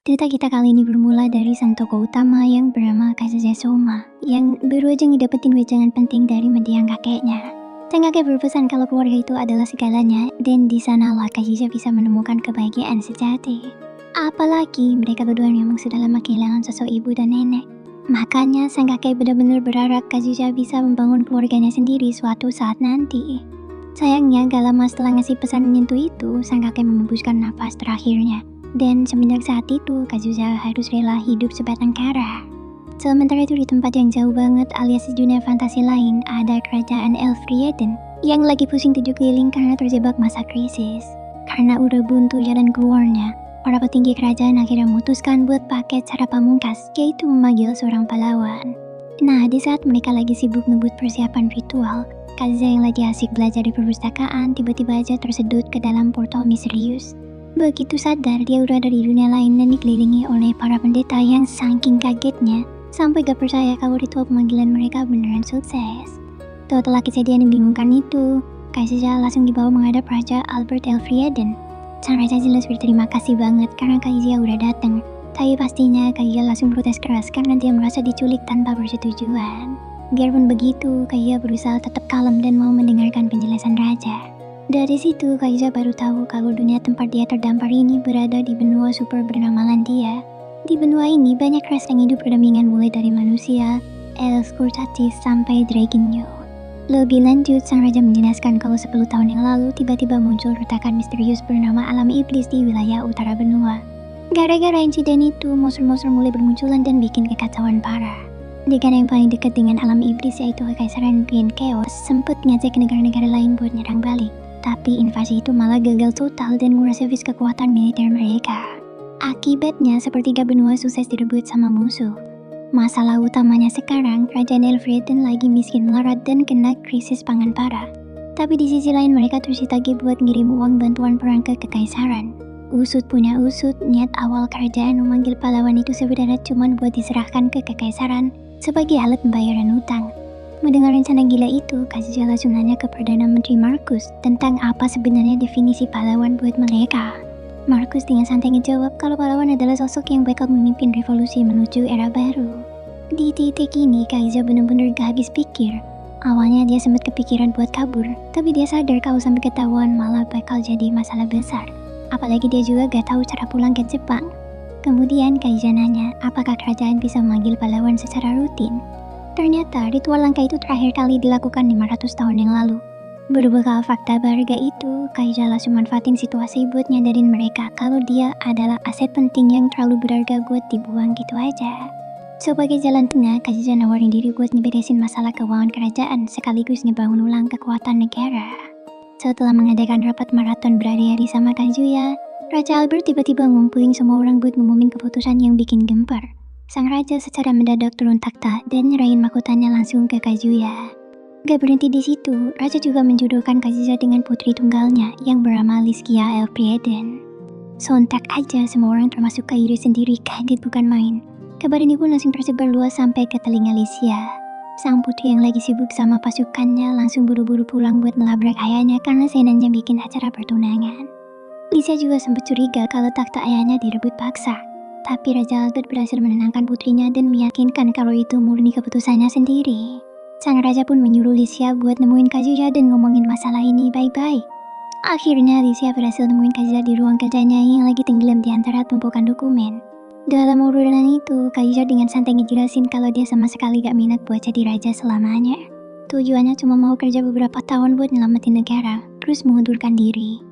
Cerita kita kali ini bermula dari sang tokoh utama yang bernama Kazuya Soma, yang baru aja ngedapetin wejangan penting dari mendiang kakeknya. Sang kakek berpesan kalau keluarga itu adalah segalanya, dan di sanalah Kazuya bisa menemukan kebahagiaan sejati. Apalagi mereka berdua memang sudah lama kehilangan sosok ibu dan nenek. Makanya sang kakek benar-benar berharap Kazuya bisa membangun keluarganya sendiri suatu saat nanti. Sayangnya gak lama setelah ngasih pesan menyentuh itu, sang kakek membuskan nafas terakhirnya. Dan semenjak saat itu, Kazuya harus rela hidup sebatang kara. Sementara itu di tempat yang jauh banget alias di dunia fantasi lain, ada kerajaan Elfrieden yang lagi pusing tujuh keliling karena terjebak masa krisis. Karena udah buntu jalan keluarnya, para petinggi kerajaan akhirnya memutuskan buat pakai cara pamungkas, yaitu memanggil seorang pahlawan. Nah, di saat mereka lagi sibuk ngebut persiapan ritual, Kazuya yang lagi asik belajar di perpustakaan tiba-tiba aja tersedut ke dalam portal misterius. Begitu sadar, dia udah ada di dunia lain dan dikelilingi oleh para pendeta yang saking kagetnya sampai gak percaya kalau ritual pemanggilan mereka beneran sukses. Setelah kejadian yang membingungkan itu, Kazuya langsung dibawa menghadap Raja Albert Elfrieden. Sang raja jelas berterima kasih banget karena Kazuya udah datang. Tapi pastinya Kazuya langsung protes keras karena dia merasa diculik tanpa persetujuan. Biarpun begitu, Kazuya berusaha tetap kalem dan mau mendengarkan penjelasan raja. Dari situ, Kazuya baru tahu kalau dunia tempat dia terdampar ini berada di benua super bernama Landia. Di benua ini banyak ras yang hidup berdampingan mulai dari manusia, elf kurcacis sampai dragonyo. Lebih lanjut, sang raja menjelaskan kalau 10 tahun yang lalu tiba-tiba muncul retakan misterius bernama alam iblis di wilayah utara benua. Gara-gara insiden itu, monster-monster mulai bermunculan dan bikin kekacauan parah. Negara yang paling dekat dengan alam iblis yaitu Kekaisaran Green Chaos sempat ngajak negara-negara lain buat nyerang balik. Tapi invasi itu malah gagal total dan nguras habis kekuatan militer mereka. Akibatnya sepertiga benua sukses direbut sama musuh. Masalah utamanya sekarang, kerajaan Elfrieden lagi miskin melarat dan kena krisis pangan parah. Tapi di sisi lain mereka terus ditagih buat ngirim uang bantuan perang ke Kekaisaran. Usut punya usut, niat awal kerajaan memanggil pahlawan itu sebenarnya cuma buat diserahkan ke Kekaisaran sebagai alat pembayaran utang. Mendengar rencana gila itu, Kazuya langsung nanya ke Perdana Menteri Marcus tentang apa sebenarnya definisi pahlawan buat mereka. Marcus dengan santai ngejawab kalau pahlawan adalah sosok yang bakal memimpin revolusi menuju era baru. Di titik ini, Kazuya benar-benar gak habis pikir. Awalnya dia sempat kepikiran buat kabur, tapi dia sadar kalau sampai ketahuan malah bakal jadi masalah besar. Apalagi dia juga gak tahu cara pulang ke Jepang. Kemudian Kazuya nanya, apakah kerajaan bisa memanggil pahlawan secara rutin? Ternyata ritual langka itu terakhir kali dilakukan 500 tahun yang lalu. Berbekal fakta berharga itu, Kazuya langsung manfaatin situasi buat nyadarin mereka kalau dia adalah aset penting yang terlalu berharga buat dibuang gitu aja. Sebagai jalan tengah, Kazuya nawarin diri buat ngeberesin masalah keuangan kerajaan sekaligus ngebangun ulang kekuatan negara. Setelah mengadakan rapat maraton berhari-hari sama Kazuya, Raja Albert tiba-tiba ngumpulin semua orang buat ngumumin keputusan yang bikin gempar. Sang raja secara mendadak turun takhta dan nyerahin mahkotanya langsung ke Kazuya. Gak berhenti di situ, raja juga menjodohkan Kazuya dengan putri tunggalnya yang bernama Liskia Elfrieden. Sontak aja semua orang termasuk Kairi sendiri kaget bukan main. Kabar ini pun langsung tersebar luas sampai ke telinga Liskia. Sang putri yang lagi sibuk sama pasukannya langsung buru-buru pulang buat melabrak ayahnya karena senangnya bikin acara pertunangan. Liskia juga sempat curiga kalau takhta ayahnya direbut paksa. Tapi Raja Albert berhasil menenangkan putrinya dan meyakinkan kalau itu murni keputusannya sendiri. Sang raja pun menyuruh Liskia buat nemuin Kazuya dan ngomongin masalah ini baik-baik. Akhirnya Liskia berhasil nemuin Kazuya di ruang kerjanya yang lagi tenggelam di antara tumpukan dokumen. Dalam urunan itu, Kazuya dengan santai ngejelasin kalau dia sama sekali gak minat buat jadi raja selamanya. Tujuannya cuma mau kerja beberapa tahun buat nyelamatin negara, terus mengundurkan diri.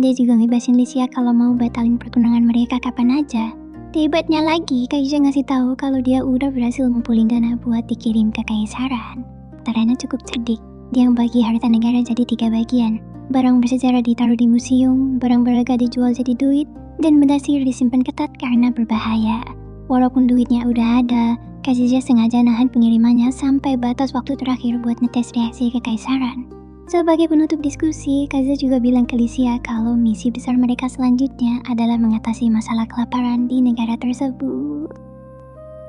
Dia juga ngebebasin Liskia kalau mau batalin pertunangan mereka kapan aja. Hebatnya lagi, Kazuya ngasih tahu kalau dia udah berhasil ngumpulin dana buat dikirim ke Kekaisaran. Caranya cukup cerdik, dia membagi harta negara jadi 3 bagian. Barang bersejarah ditaruh di museum, barang berharga dijual jadi duit, dan benda sihir disimpan ketat karena berbahaya. Walaupun duitnya udah ada, Kazuya sengaja nahan pengirimannya sampai batas waktu terakhir buat ngetes reaksi Kekaisaran. Sebagai penutup diskusi, Kazuya juga bilang ke Liskia kalau misi besar mereka selanjutnya adalah mengatasi masalah kelaparan di negara tersebut.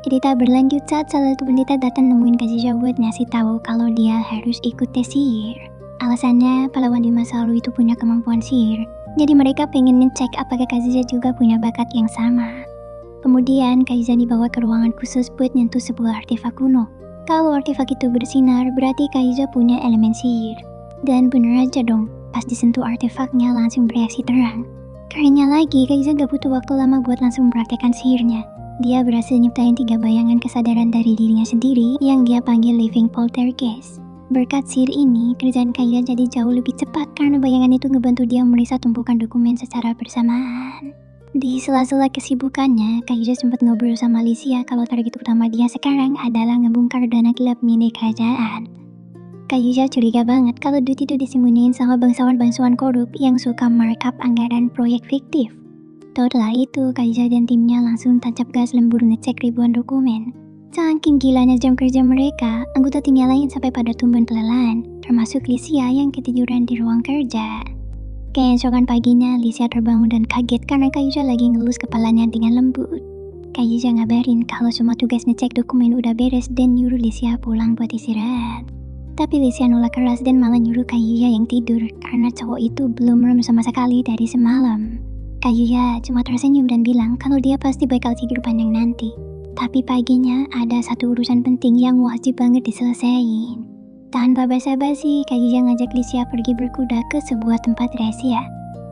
Cerita berlanjut saat salah satu pendeta datang nemuin Kazuya buat ngasih tahu kalau dia harus ikut tes sihir. Alasannya, pahlawan di masa lalu itu punya kemampuan sihir, jadi mereka pengen ngecek apakah Kazuya juga punya bakat yang sama. Kemudian Kaiza dibawa ke ruangan khusus buat nyentuh sebuah artefak kuno. Kalau artefak itu bersinar, berarti Kaiza punya elemen sihir. Dan bener aja dong, pas disentuh artefaknya langsung bereaksi terang. Kerennya lagi, Kaiza gak butuh waktu lama buat langsung mempraktekkan sihirnya. Dia berhasil nyiptain 3 bayangan kesadaran dari dirinya sendiri yang dia panggil living poltergeist. Berkat sihir ini, kerjaan Kaiza jadi jauh lebih cepat karena bayangan itu ngebantu dia memeriksa tumpukan dokumen secara bersamaan. Di sela-sela kesibukannya, Kaiza sempat ngobrol sama Alicia kalau target utama dia sekarang adalah ngebongkar dana gelap milik kerajaan. Kaiza curiga banget kalau duit itu disembunyiin sama bangsawan-bangsawan korup yang suka markup anggaran proyek fiktif. Setelah itu, Kaiza dan timnya langsung tancap gas lembur ngecek ribuan dokumen. Saking gilanya jam kerja mereka, anggota timnya lain sampai pada tumben kelelahan, termasuk Alicia yang ketiduran di ruang kerja. Keesokan paginya, Alicia terbangun dan kaget karena Kaiza lagi ngelus kepalanya dengan lembut. Kaiza ngabarin kalau semua tugas ngecek dokumen udah beres dan nyuruh Alicia pulang buat istirahat. Tapi Alicia nolak keras dan malah nyuruh Kaiza yang tidur karena cowok itu belum merem sama sekali dari semalam. Kaiza cuma tersenyum dan bilang kalau dia pasti bakal tidur panjang nanti. Tapi paginya ada satu urusan penting yang wajib banget diselesain. Tanpa basa-basi, Kaiza ngajak Alicia pergi berkuda ke sebuah tempat rahasia.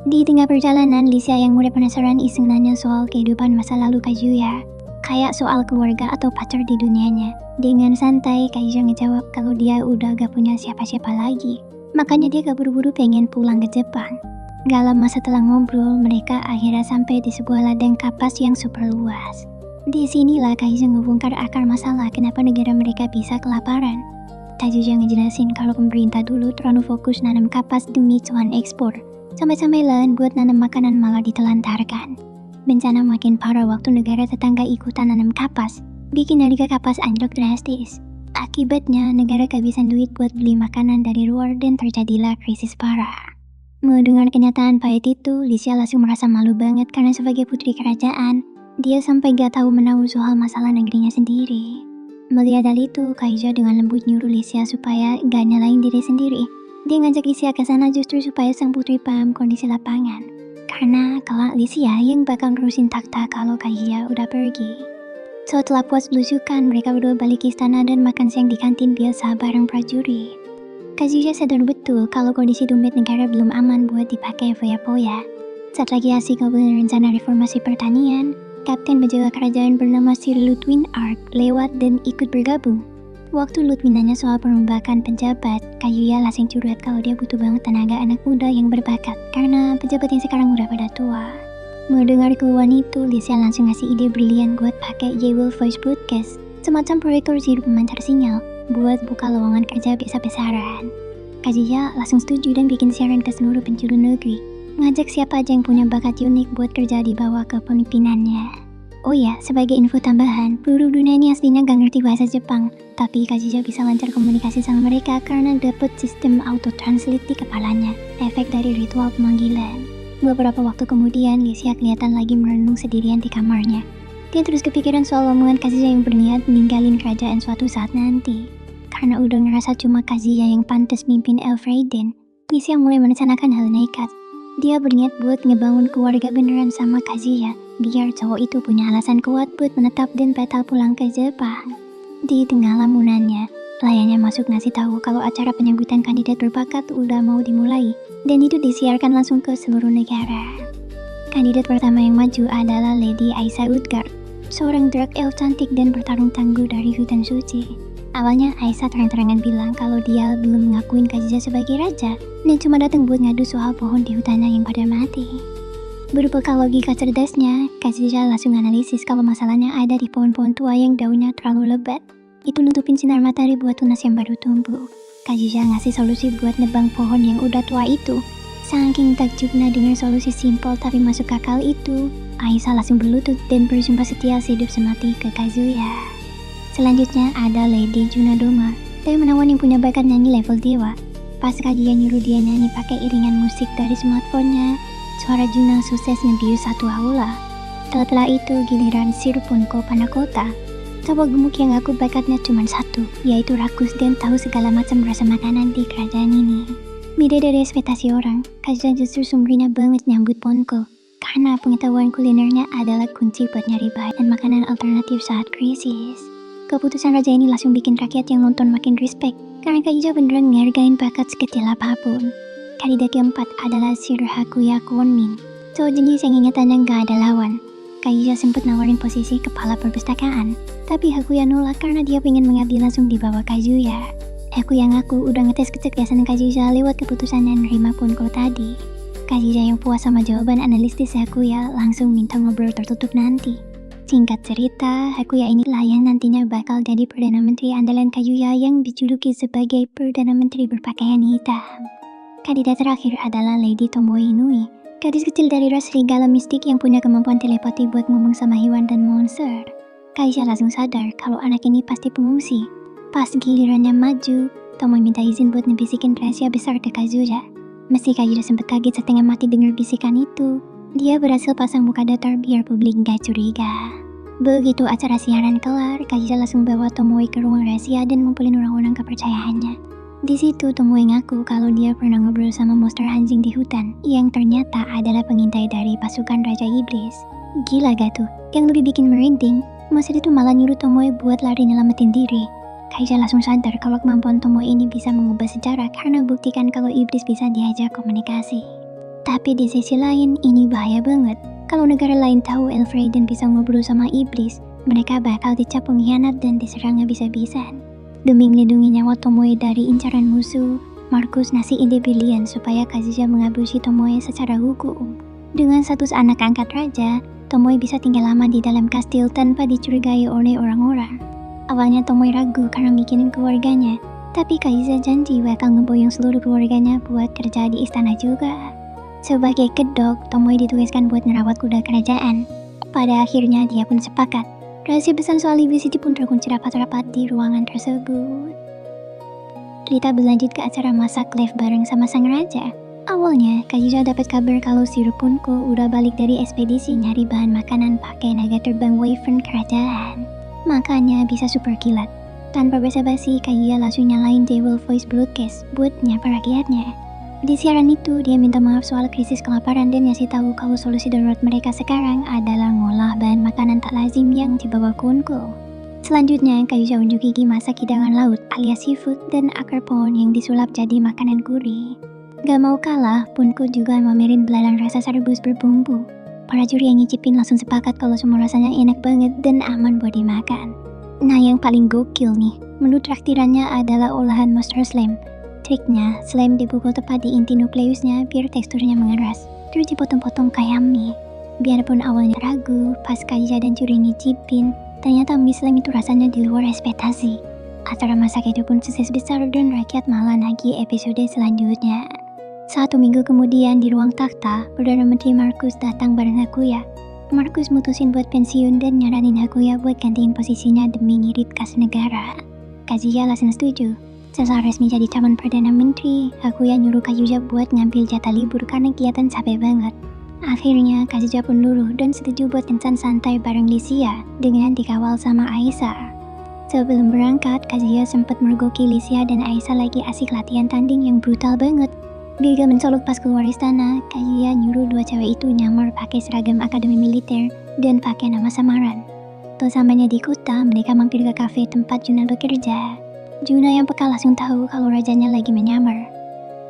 Di tengah perjalanan, Alicia yang mulai penasaran iseng nanya soal kehidupan masa lalu Kazuya. Kayak soal keluarga atau pacar di dunianya. Dengan santai, Kaiza ngejawab kalau dia udah gak punya siapa-siapa lagi. Makanya dia gak buru-buru pengen pulang ke Jepang. Gak lama setelah ngobrol, mereka akhirnya sampai di sebuah ladang kapas yang super luas. Di sinilah Kaiza ngebongkar akar masalah kenapa negara mereka bisa kelaparan. Kazuya ngejelasin kalau pemerintah dulu terlalu fokus nanam kapas demi cuan ekspor. Sampai-sampai lahan buat nanam makanan malah ditelantarkan. Bencana makin parah waktu negara tetangga ikutan nanam kapas, bikin harga kapas anjlok drastis. Akibatnya, negara kehabisan duit buat beli makanan dari luar dan terjadilah krisis parah. Mendengar kenyataan pahit itu, Alicia langsung merasa malu banget karena sebagai putri kerajaan, dia sampai gak tahu menahu soal masalah negerinya sendiri. Melihat hal itu, Kaiza dengan lembut nyuruh Alicia supaya gak nyalain diri sendiri. Dia ngajak Alicia ke sana justru supaya sang putri paham kondisi lapangan. Karena kelak Alicia yang bakal ngurusin takhta kalau Kaiza udah pergi. Setelah puas belusukan, mereka berdua balik ke istana dan makan siang di kantin biasa bareng prajurit. Kazuya sadar betul kalau kondisi dompet negara belum aman buat dipakai foya-foya. Saat lagi asik ngobrolin rencana reformasi pertanian, Kapten penjaga kerajaan bernama Sir Ludwin Ark lewat dan ikut bergabung. Waktu Ludwin nanya soal perombakan penjabat, Kazuya langsung curhat kalau dia butuh banget tenaga anak muda yang berbakat karena pejabat yang sekarang udah pada tua. Mendengar keluhan itu, Alicia langsung ngasih ide brilian buat pakai Jewel Voice Broadcast, semacam proyektor sirup pemancar sinyal, buat buka lowongan kerja besar-besaran. Kazuya langsung setuju dan bikin siaran ke seluruh penjuru negeri. Ngajak siapa aja yang punya bakat unik buat kerja di bawah kepemimpinannya. Oh ya, sebagai info tambahan, penduduk dunia ini aslinya gak ngerti bahasa Jepang, tapi Kazuya bisa lancar komunikasi sama mereka karena dapet sistem auto translate di kepalanya, efek dari ritual pemanggilan. Beberapa waktu kemudian, Alicia kelihatan lagi merenung sendirian di kamarnya. Dia terus kepikiran soal omongan Kazuya yang berniat meninggalin kerajaan suatu saat nanti. Karena udah ngerasa cuma Kazuya yang pantas mimpin Elfriden, Alicia mulai merencanakan hal nekat. Dia berniat buat ngebangun keluarga beneran sama Kazuya, biar cowok itu punya alasan kuat buat menetap dan batal pulang ke Jepang. Di tengah lamunannya, pelayannya masuk ngasih tahu kalau acara penyambutan kandidat berbakat udah mau dimulai, dan itu disiarkan langsung ke seluruh negara. Kandidat pertama yang maju adalah Lady Aisa Utgard, seorang drag elf cantik dan bertarung tangguh dari hutan suci. Awalnya Aisa terang-terangan bilang kalau dia belum ngakuin Kazuya sebagai raja dan cuma datang buat ngadu soal pohon di hutannya yang pada mati. Berbekal logika cerdasnya, Kazuya langsung analisis kalau masalahnya ada di pohon-pohon tua yang daunnya terlalu lebat. Itu nutupin sinar matahari buat tunas yang baru tumbuh. Kazuya ngasih solusi buat nebang pohon yang udah tua itu. Saking takjubnya dengan solusi simpel tapi masuk akal itu, Aisa langsung berlutut dan bersumpah setia sehidup semati ke Kazuya. Selanjutnya ada Lady Junadoma, dari menawan yang punya bakat nyanyi level dewa. Pas Kazuya nyuruh dia nyanyi pakai iringan musik dari smartphone-nya, suara Juna sukses ngebius satu aula. Setelah itu giliran Sir Punko Panakota, cowok gemuk yang aku bakatnya cuma satu, yaitu rakus dan tahu segala macam rasa makanan di kerajaan ini. Beda dari ekspektasi orang, Kazuya justru sumringah banget nyambut Ponko. karena pengetahuan kulinernya adalah kunci buat nyari bahan dan makanan alternatif saat krisis. Keputusan raja ini langsung bikin rakyat yang nonton makin respect, karena Kajija beneran ngehargain bakat sekecil apapun. Kandidat keempat adalah Sir Hakuya Kwonmin. So jenis yang ingatannya gak ada lawan. Kajija sempat nawarin posisi kepala perpustakaan, tapi Hakuya nolak karena dia pengen mengabdi langsung di bawah Kazuya. Hakuya ngaku udah ngetes kecerdasan Kajija lewat keputusan yang nerima Punko tadi. Kajija yang puas sama jawaban analitis Hakuya langsung minta ngobrol tertutup nanti. Singkat cerita, Hakuya inilah yang nantinya bakal jadi Perdana Menteri andalan Kazuya yang dijuluki sebagai Perdana Menteri berpakaian hitam. Kandidat terakhir adalah Lady Tomoe Inui, gadis kecil dari ras serigala mistik yang punya kemampuan telepati buat ngomong sama hewan dan monster. Kaisha langsung sadar kalau anak ini pasti pengungsi. Pas gilirannya maju, Tomoe minta izin buat ngebisikin rahasia besar ke Kazuya. Meski Kazuya sempat kaget setengah mati dengar bisikan itu, dia berhasil pasang muka datar biar publik gak curiga. Begitu acara siaran kelar, Kazuya langsung bawa Tomoe ke ruang rahasia dan ngumpulin orang-orang kepercayaannya. Di situ Tomoe ngaku kalau dia pernah ngobrol sama monster anjing di hutan yang ternyata adalah pengintai dari pasukan Raja Iblis. Gila gak tuh? Yang lebih bikin merinding, monster itu malah nyuruh Tomoe buat lari nyelamatin diri. Kaisha langsung sadar kalau kemampuan Tomoe ini bisa mengubah sejarah karena buktikan kalau iblis bisa diajak komunikasi. Tapi di sisi lain, ini bahaya banget. Kalau negara lain tahu Elfreden bisa ngobrol sama iblis, mereka bakal dicap pengkhianat dan diserang habis-habisan. Demi melindungi nyawa Tomoe dari incaran musuh, Markus ngasih ide brilian supaya Kazuya mengabusi Tomoe secara hukum. Dengan status anak angkat raja, Tomoe bisa tinggal lama di dalam kastil tanpa dicurigai oleh orang-orang. Awalnya Tomoe ragu karena mikinin keluarganya, tapi Kazuya janji bakal ngeboyong seluruh keluarganya buat kerja di istana juga. Sebagai kedok, Tomoe ditugaskan buat merawat kuda kerajaan. Pada akhirnya dia pun sepakat. Rahasia besar soal iblis itu pun terkunci rapat-rapat di ruangan tersebut. Cerita berlanjut ke acara masak live bareng sama sang raja. Awalnya, Kazuya dapat kabar kalau si Punko udah balik dari ekspedisi nyari bahan makanan pakai naga terbang Wyvern kerajaan. Makanya bisa super kilat. Tanpa basa-basi, Kazuya langsung nyalain Devil Voice Broadcast buat nyapa rakyatnya. Di siaran itu, dia minta maaf soal krisis kelaparan dan ngasih tahu kalau solusi darurat mereka sekarang adalah ngolah bahan makanan tak lazim yang dibawa Punko. Selanjutnya, Kazuya unjuk gigi masak hidangan laut alias seafood dan akar pohon yang disulap jadi makanan gurih. Gak mau kalah, Punko juga mamerin belalang rasa rebus berbumbu. Para juri yang ngicipin langsung sepakat kalau semua rasanya enak banget dan aman buat dimakan. Nah, yang paling gokil nih, menu traktirannya adalah olahan monster slime. Triknya, slime dipukul tepat di inti nukleusnya biar teksturnya mengeras, terus dipotong-potong kayak mie. Biarpun awalnya ragu, pas Kazuya dan juri ngicipin, ternyata mie slime itu rasanya di luar ekspektasi. Acara masak itu pun sukses besar dan rakyat malah nagih episode selanjutnya. 1 minggu kemudian di ruang takhta, Perdana Menteri Markus datang bareng Hakuya. Markus mutusin buat pensiun dan nyaranin Hakuya buat gantiin posisinya demi ngirit kas negara. Kazuya langsung setuju. Setelah resmi jadi calon Perdana Menteri, Hakuya nyuruh Kazuya buat ngambil jatah libur karena kelihatan capek banget. Akhirnya, Kazuya pun luluh dan setuju buat kencan santai bareng Lycia dengan dikawal sama Aisyah. Sebelum berangkat, Kazuya sempat mergoki Lycia dan Aisyah lagi asik latihan tanding yang brutal banget. Gilgal mencolok pas keluar istana, Kazuya nyuruh dua cewek itu nyamar pakai seragam akademi militer dan pakai nama samaran. Sesampainya di kota, mereka mampir ke kafe tempat Juna bekerja. Juna yang peka langsung tahu kalau rajanya lagi menyamar.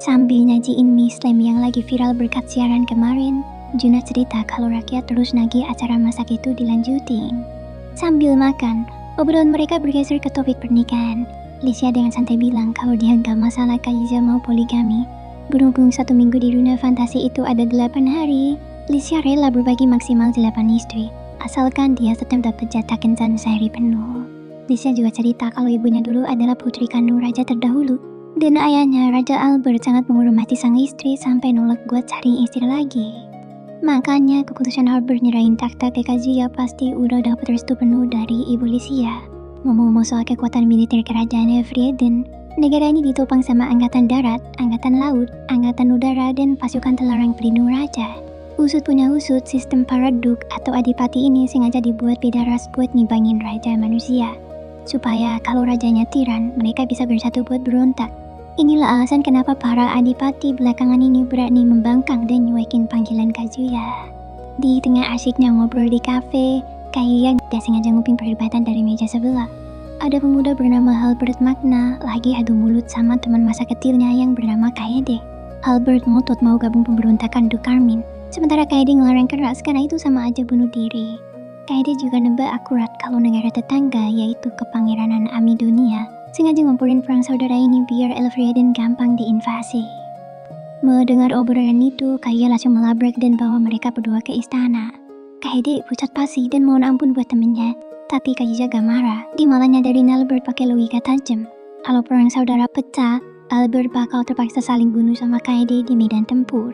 Sambil nyajiin mie slime yang lagi viral berkat siaran kemarin, Juna cerita kalau rakyat terus nagih acara masak itu dilanjutin. Sambil makan, obrolan mereka bergeser ke topik pernikahan. Lycia dengan santai bilang kalau dia gak masalah Kazuya mau poligami. Berhubung 1 minggu di dunia fantasi itu ada 8 hari, Lycia rela berbagi maksimal 8 istri, asalkan dia tetap dapat jatah kencan sehari penuh. Lycia juga cerita kalau ibunya dulu adalah putri kandung raja terdahulu, dan ayahnya Raja Albert sangat menghormati sang istri sampai nolak buat cari istri lagi. Makanya keputusan Albert nyerahin takhta ke Kazuya pasti udah dapat restu penuh dari ibu Lycia. Ngomong-ngomong soal kekuatan militer kerajaan Elfrieden, negara ini ditopang sama angkatan darat, angkatan laut, angkatan udara, dan pasukan terlarang pelindung raja. Usut punya usut, sistem paraduk atau adipati ini sengaja dibuat beda ras buat ngimbangin raja manusia. Supaya kalau rajanya tiran, mereka bisa bersatu buat berontak. Inilah alasan kenapa para adipati belakangan ini berani membangkang dan nyuekin panggilan Kazuya. Di tengah asyiknya ngobrol di kafe, Kayuya gak sengaja nguping perdebatan dari meja sebelah. Ada pemuda bernama Albert Magna lagi adu mulut sama teman masa kecilnya yang bernama Kaede. Albert ngotot mau gabung pemberontakan Dukarmin, sementara Kaede ngelarang keras karena itu sama aja bunuh diri. Kaede juga nebak akurat kalau negara tetangga yaitu Kepangeranan Amidonia sengaja ngumpurin perang saudara ini biar Elfrieden gampang diinvasi. Mendengar obrolan itu, Kayuya langsung melabrak dan bawa mereka berdua ke istana. Kaede pucat pasi dan mohon ampun buat temennya, tapi Kayuya gak marah. Dia malah nyadarin Albert pakai logika tajam. Kalau perang saudara pecah, Albert bakal terpaksa saling bunuh sama Kaede di medan tempur.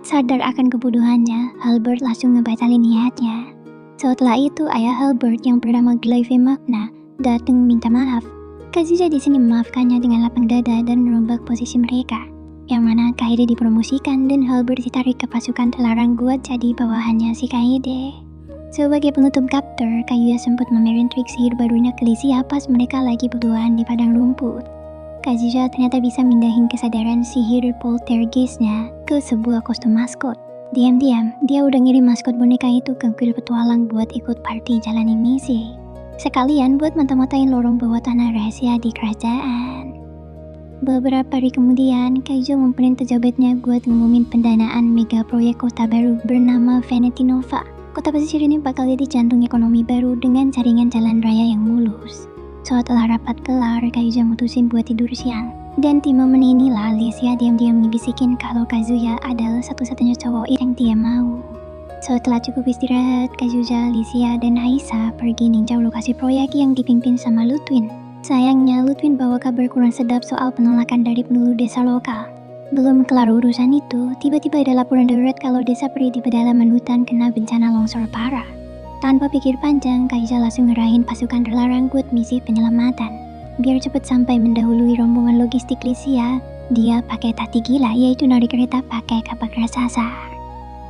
Sadar akan kebodohannya, Albert langsung ngebatalin niatnya. Setelah itu, ayah Albert yang bernama Glaive Magna datang minta maaf. Kazuya di sini memaafkannya dengan lapang dada dan merombak posisi mereka, yang mana Kaede dipromosikan dan Albert ditarik ke pasukan terlarang buat jadi bawahannya si Kaede. Sebagai penutup chapter, Kayuya sempat mamerin trik sihir barunya ke Lycia pas mereka lagi berduaan di padang rumput. Kazuya ternyata bisa mindahin kesadaran sihir poltergeistnya ke sebuah kostum maskot. Diam-diam, dia udah ngirim maskot boneka itu ke kuil petualang buat ikut party jalanin misi. Sekalian buat mata-matain lorong bawah tanah rahasia di kerajaan. Beberapa hari kemudian, Kaizo ngumpulin pejabatnya buat ngumumin pendanaan mega proyek kota baru bernama Vanity Nova. Kota pesisir ini bakal jadi jantung ekonomi baru dengan jaringan jalan raya yang mulus. Setelah rapat kelar, Kaizo mutusin buat tidur siang. Dan di momen inilah Lycia diam-diam ngibisikin kalau Kazuya adalah satu-satunya cowok yang dia mau. Setelah cukup istirahat, Kazuya, Lycia, dan Aisa pergi ninjau lokasi proyek yang dipimpin sama Lutwin. Sayangnya, Lutwin bawa kabar kurang sedap soal penolakan dari penduduk desa lokal. Belum kelar urusan itu, tiba-tiba ada laporan darurat kalau desa peri di pedalaman hutan kena bencana longsor parah. Tanpa pikir panjang, Kaiza langsung ngerahin pasukan terlarang buat misi penyelamatan. Biar cepat sampai mendahului rombongan logistik Lycia, dia pakai taktik gila, yaitu narik kereta pakai kapak raksasa.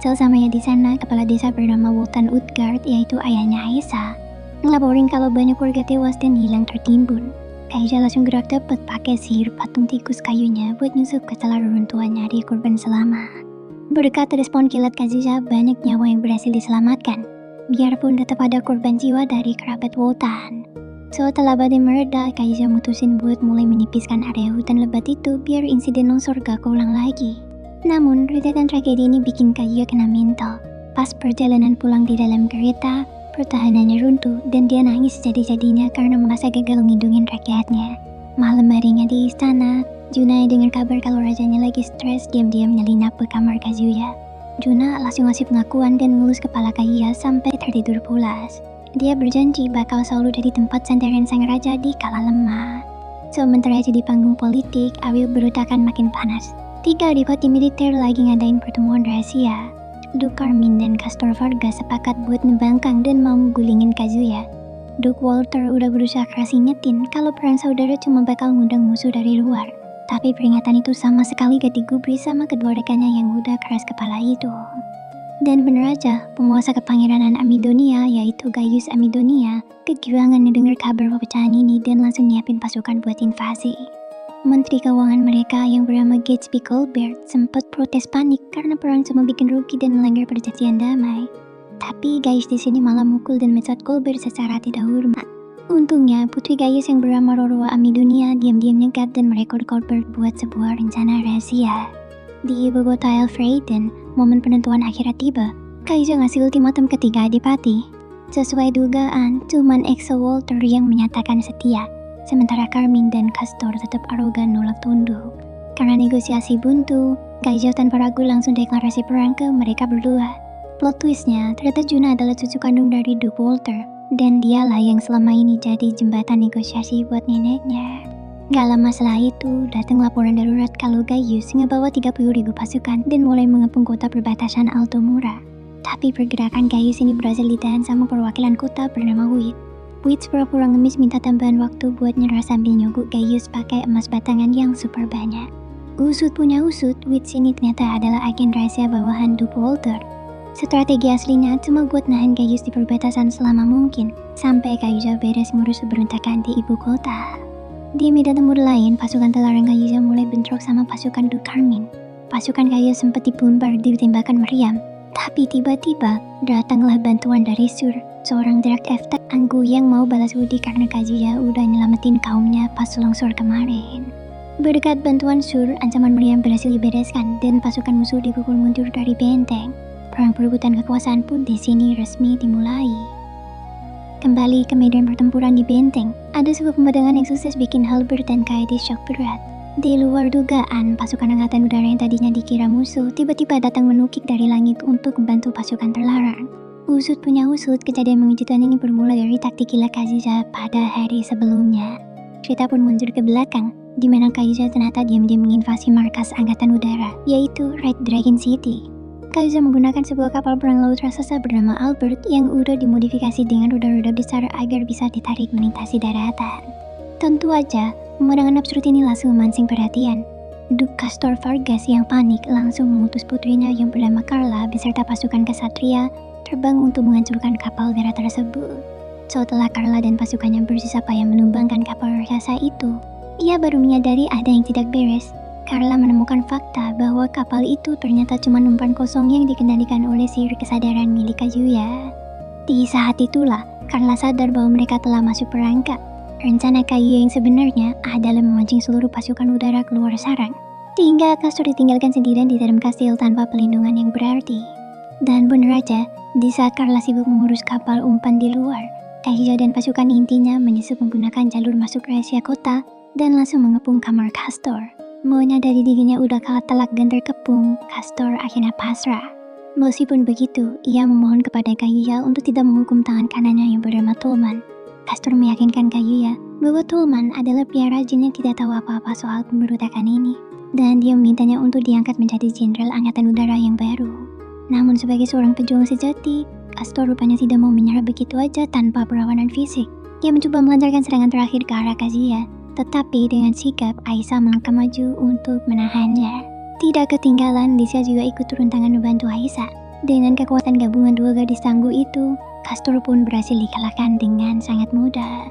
Selsamanya di sana, kepala desa bernama Wotan Utgard, yaitu ayahnya Aisa, ngelaporin kalau banyak warga tewas dan hilang tertimbun. Kaiza langsung gerak cepat pakai sihir patung tikus kayunya buat nyusup ke telah reruntuhan nyari korban selamat. Berkat respon kilat Kazuya, banyak nyawa yang berhasil diselamatkan. Biarpun tetap ada korban jiwa dari kerabat Wotan. Setelah badai mereda, Kaiza mutusin buat mulai menipiskan area hutan lebat itu biar insiden longsor gak keulang lagi. Namun, rentetan tragedi ini bikin Kaiza kena mental. Pas perjalanan pulang di dalam kereta, pertahanannya runtuh dan dia nangis jadi-jadinya karena merasa gagal melindungi rakyatnya. Malam harinya di istana, Junai dengar kabar kalau rajanya lagi stres, diam-diam nyelinap ke kamar Kazuya. Juna langsung ngasih pengakuan dan ngelus kepala Kaiya sampai tertidur pulas. Dia berjanji bakal selalu jadi tempat sandaran sang raja di kala lemah. Sementara itu di panggung politik, awil berudakan makin panas. 3 adipati militer lagi ngadain pertemuan rahasia. Duke Carmine dan Castor Varga sepakat buat ngebangkang dan mau gulingin Kazuya. Duke Walter udah berusaha keras ingetin kalau perang saudara cuma bakal ngundang musuh dari luar. Tapi peringatan itu sama sekali gak digubris sama kedua rekannya yang udah keras kepala itu. Dan bener aja, penguasa kepangeranan Amidonia yaitu Gaius Amidonia kegirangan ngedenger kabar pepecahan ini dan langsung nyiapin pasukan buat invasi. Menteri Keuangan mereka yang bernama Gatsby Colbert sempat protes panik karena perang cuma bikin rugi dan melanggar perjanjian damai. Tapi Gaius di sini malah mukul dan mecat Colbert secara tidak hormat. Untungnya, putri Gaius yang bernama Roroa Amidonia diam-diam nyegat dan merekrut Colbert buat sebuah rencana rahasia. Di ibu kota Elfrieden, momen penentuan akhirat tiba. Kaizo ngasih ultimatum ketiga adipati. Sesuai dugaan, cuman Exo Walter yang menyatakan setia. Sementara Carmine dan Castor tetap arogan nolak tunduk. Karena negosiasi buntu, Kaizo tanpa ragu langsung deklarasi perang ke mereka berdua. Plot twistnya, ternyata Juna adalah cucu kandung dari Duke Walter, dan dialah yang selama ini jadi jembatan negosiasi buat neneknya. Gak lama setelah itu, datang laporan darurat kalau Gaius ngebawa 30.000 pasukan dan mulai mengepung kota perbatasan Altomura. Tapi pergerakan Gaius ini berhasil ditahan sama perwakilan kota bernama Wit. Wit pura-pura ngemis minta tambahan waktu buat nyerah sambil nyogok Gaius pakai emas batangan yang super banyak. Usut punya usut, Wit ini ternyata adalah agen rahasia bawahan Duke Walter. Strategi aslinya cuma buat nahan Gaius di perbatasan selama mungkin, sampai Kaizo beres ngurus pemberontakan di ibu kota. Di medan tempur lain, pasukan terlarang Kaizo mulai bentrok sama pasukan Duke Carmine. Pasukan Kaizo sempat dibombardir tembakan meriam, Tapi tiba-tiba datanglah bantuan dari Sur, seorang drug eftek anggu yang mau balas budi karena Kazuya udah nyelamatin kaumnya pas longsor kemarin. Berkat bantuan Sur, ancaman meriam berhasil dibereskan dan pasukan musuh dipukul mundur dari benteng. Perang perebutan kekuasaan pun di sini resmi dimulai. Kembali ke medan pertempuran di benteng, ada sebuah pemandangan yang sukses bikin Halberd dan Kaede shock berat. Di luar dugaan, pasukan angkatan udara yang tadinya dikira musuh tiba-tiba datang menukik dari langit untuk membantu pasukan terlarang. Usut punya usut, kejadian mengejutkan ini bermula dari taktik gila Kazuya pada hari sebelumnya. Cerita pun mundur ke belakang, di mana Kazuya ternyata diam-diam menginvasi markas angkatan udara, yaitu Red Dragon City. Kazuya menggunakan sebuah kapal perang laut raksasa bernama Albert yang udah dimodifikasi dengan roda-roda besar agar bisa ditarik melintasi daratan. Tentu aja, pemandangan absurd ini langsung memancing perhatian. Duke Castor Vargas yang panik langsung mengutus putrinya yang bernama Carla beserta pasukan kesatria terbang untuk menghancurkan kapal darah tersebut. Setelah Carla dan pasukannya bersusah payah menumbangkan kapal raksasa itu, ia baru menyadari ada yang tidak beres. Carla menemukan fakta bahwa kapal itu ternyata cuma umpan kosong yang dikendalikan oleh sihir kesadaran milik Kazuya. Di saat itulah, Carla sadar bahwa mereka telah masuk perangkap. Rencana Kazuya yang sebenarnya adalah memancing seluruh pasukan udara keluar sarang, sehingga Castor ditinggalkan sendirian di dalam kastil tanpa pelindungan yang berarti. Dan benar aja, di saat Carla sibuk mengurus kapal umpan di luar, Kazuya dan pasukan intinya menyusup menggunakan jalur masuk rahasia kota dan langsung mengepung kamar Castor. Menyadari dirinya udah kalah telak dan terkepung, Castor akhirnya pasrah. Meskipun begitu, ia memohon kepada Kazuya untuk tidak menghukum tangan kanannya yang bernama Tolman. Castor meyakinkan Kazuya bahwa Tolman adalah pria rajin yang tidak tahu apa-apa soal pemberontakan ini, dan dia memintanya untuk diangkat menjadi jenderal angkatan udara yang baru. Namun sebagai seorang pejuang sejati, Castor rupanya tidak mau menyerah begitu aja tanpa perlawanan fisik. Dia mencoba melancarkan serangan terakhir ke arah Kazuya, tetapi dengan sigap Aisyah melangkah maju untuk menahannya. Tidak ketinggalan, Lisa juga ikut turun tangan membantu Aisyah. Dengan kekuatan gabungan dua gadis tangguh itu, Castor pun berhasil dikalahkan dengan sangat mudah.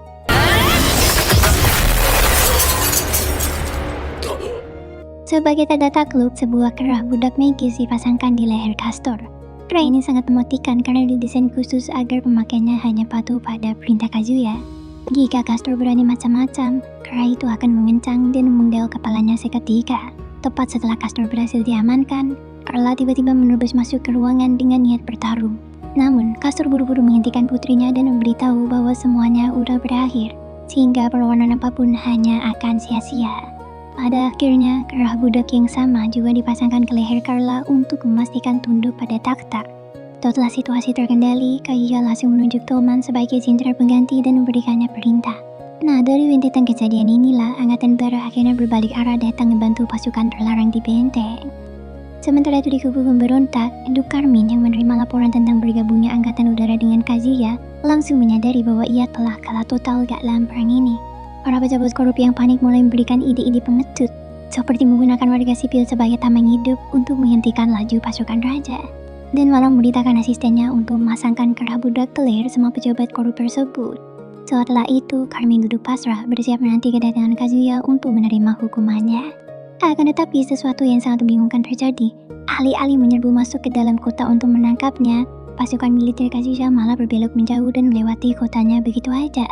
Sebagai tanda takluk, sebuah kerah budak magis dipasangkan di leher Castor. Kerah ini sangat mematikan karena didesain khusus agar pemakainya hanya patuh pada perintah Kazuya. Jika Castor berani macam-macam, kerah itu akan mengencang dan memenggal kepalanya seketika. Tepat setelah Castor berhasil diamankan, Carla tiba-tiba menerobos masuk ke ruangan dengan niat bertarung. Namun, Castor buru-buru menghentikan putrinya dan memberitahu bahwa semuanya udah berakhir, sehingga perlawanan apapun hanya akan sia-sia. Pada akhirnya, kerah budak yang sama juga dipasangkan ke leher Carla untuk memastikan tunduk pada takhta. Setelah situasi terkendali, Kazuya langsung menunjuk Tolman sebagai jenderal pengganti dan memberikannya perintah. Nah, dari rentetan kejadian inilah, angkatan udara akhirnya berbalik arah datang membantu pasukan terlarang di benteng. Sementara itu di kubu pemberontak, Duke Carmine yang menerima laporan tentang bergabungnya angkatan udara dengan Kazuya langsung menyadari bahwa ia telah kalah total dalam perang ini. Para pejabat korup yang panik mulai memberikan ide-ide pengecut, seperti menggunakan warga sipil sebagai tameng hidup untuk menghentikan laju pasukan raja, dan malah memerintahkan asistennya untuk memasangkan kerah budak ke leher semua pejabat korup tersebut. Setelah itu, Carmine duduk pasrah bersiap menanti kedatangan Kazuya untuk menerima hukumannya. Akan tetapi sesuatu yang sangat membingungkan terjadi. Alih-alih menyerbu masuk ke dalam kota untuk menangkapnya, pasukan militer Kazuya malah berbelok menjauh dan melewati kotanya begitu aja.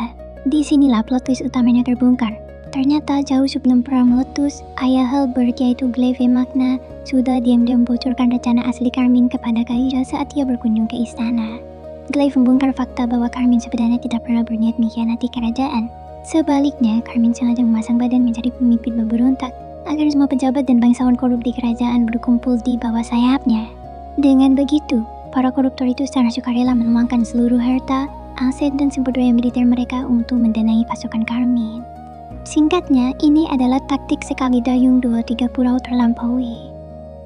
Di sinilah plot twist utamanya terbongkar. Ternyata jauh sebelum perang meletus, ayah Halberd yaitu Glaive Magna sudah diam-diam membocorkan rencana asli Carmine kepada Kazuya saat ia berkunjung ke istana. Glaive membongkar fakta bahwa Carmine sebenarnya tidak pernah berniat mengkhianati kerajaan. Sebaliknya, Carmine sengaja memasang badan menjadi pemimpin pemberontak agar semua pejabat dan bangsawan korup di kerajaan berkumpul di bawah sayapnya. Dengan begitu, para koruptor itu secara sukarela menuangkan seluruh harta, aset dan sumber daya militer mereka untuk mendanai pasukan Carmine. Singkatnya, ini adalah taktik sekali dayung 2-3 pulau terlampaui.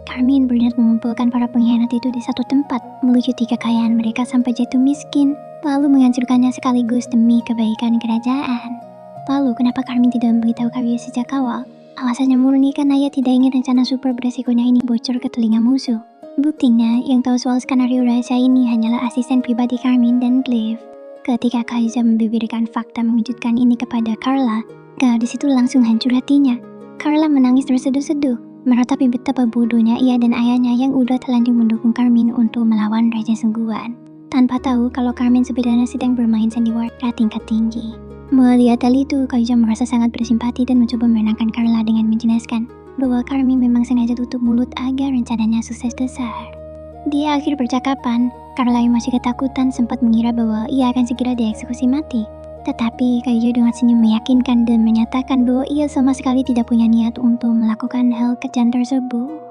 Carmine berniat mengumpulkan para pengkhianat itu di satu tempat, melucuti kekayaan mereka sampai jatuh miskin, lalu menghancurkannya sekaligus demi kebaikan kerajaan. Lalu, kenapa Carmine tidak memberitahu Kazuya sejak awal? Alasannya murni karena ia tidak ingin rencana super beresikonya ini bocor ke telinga musuh. Buktinya, yang tahu soal skenario rahasia ini hanyalah asisten pribadi Carmine dan Glaive. Ketika Kazuya membeberkan fakta mengejutkan ini kepada Carla, gadis itu langsung hancur hatinya. Carla menangis terseduh-seduh, meratapi betapa bodohnya ia dan ayahnya yang udah telanjur mendukung Carmine untuk melawan Raja Sungguhan, tanpa tahu kalau Carmine sebenarnya sedang bermain sandiwara tingkat tinggi. Melihat hal itu, Kaiuja merasa sangat bersimpati dan mencoba menenangkan Carla dengan menjelaskan bahwa Carmine memang sengaja tutup mulut agar rencananya sukses besar. Di akhir percakapan, Carla yang masih ketakutan sempat mengira bahwa ia akan segera dieksekusi mati. Tetapi Kaiuja dengan senyum meyakinkan dan menyatakan bahwa ia sama sekali tidak punya niat untuk melakukan hal kejam tersebut.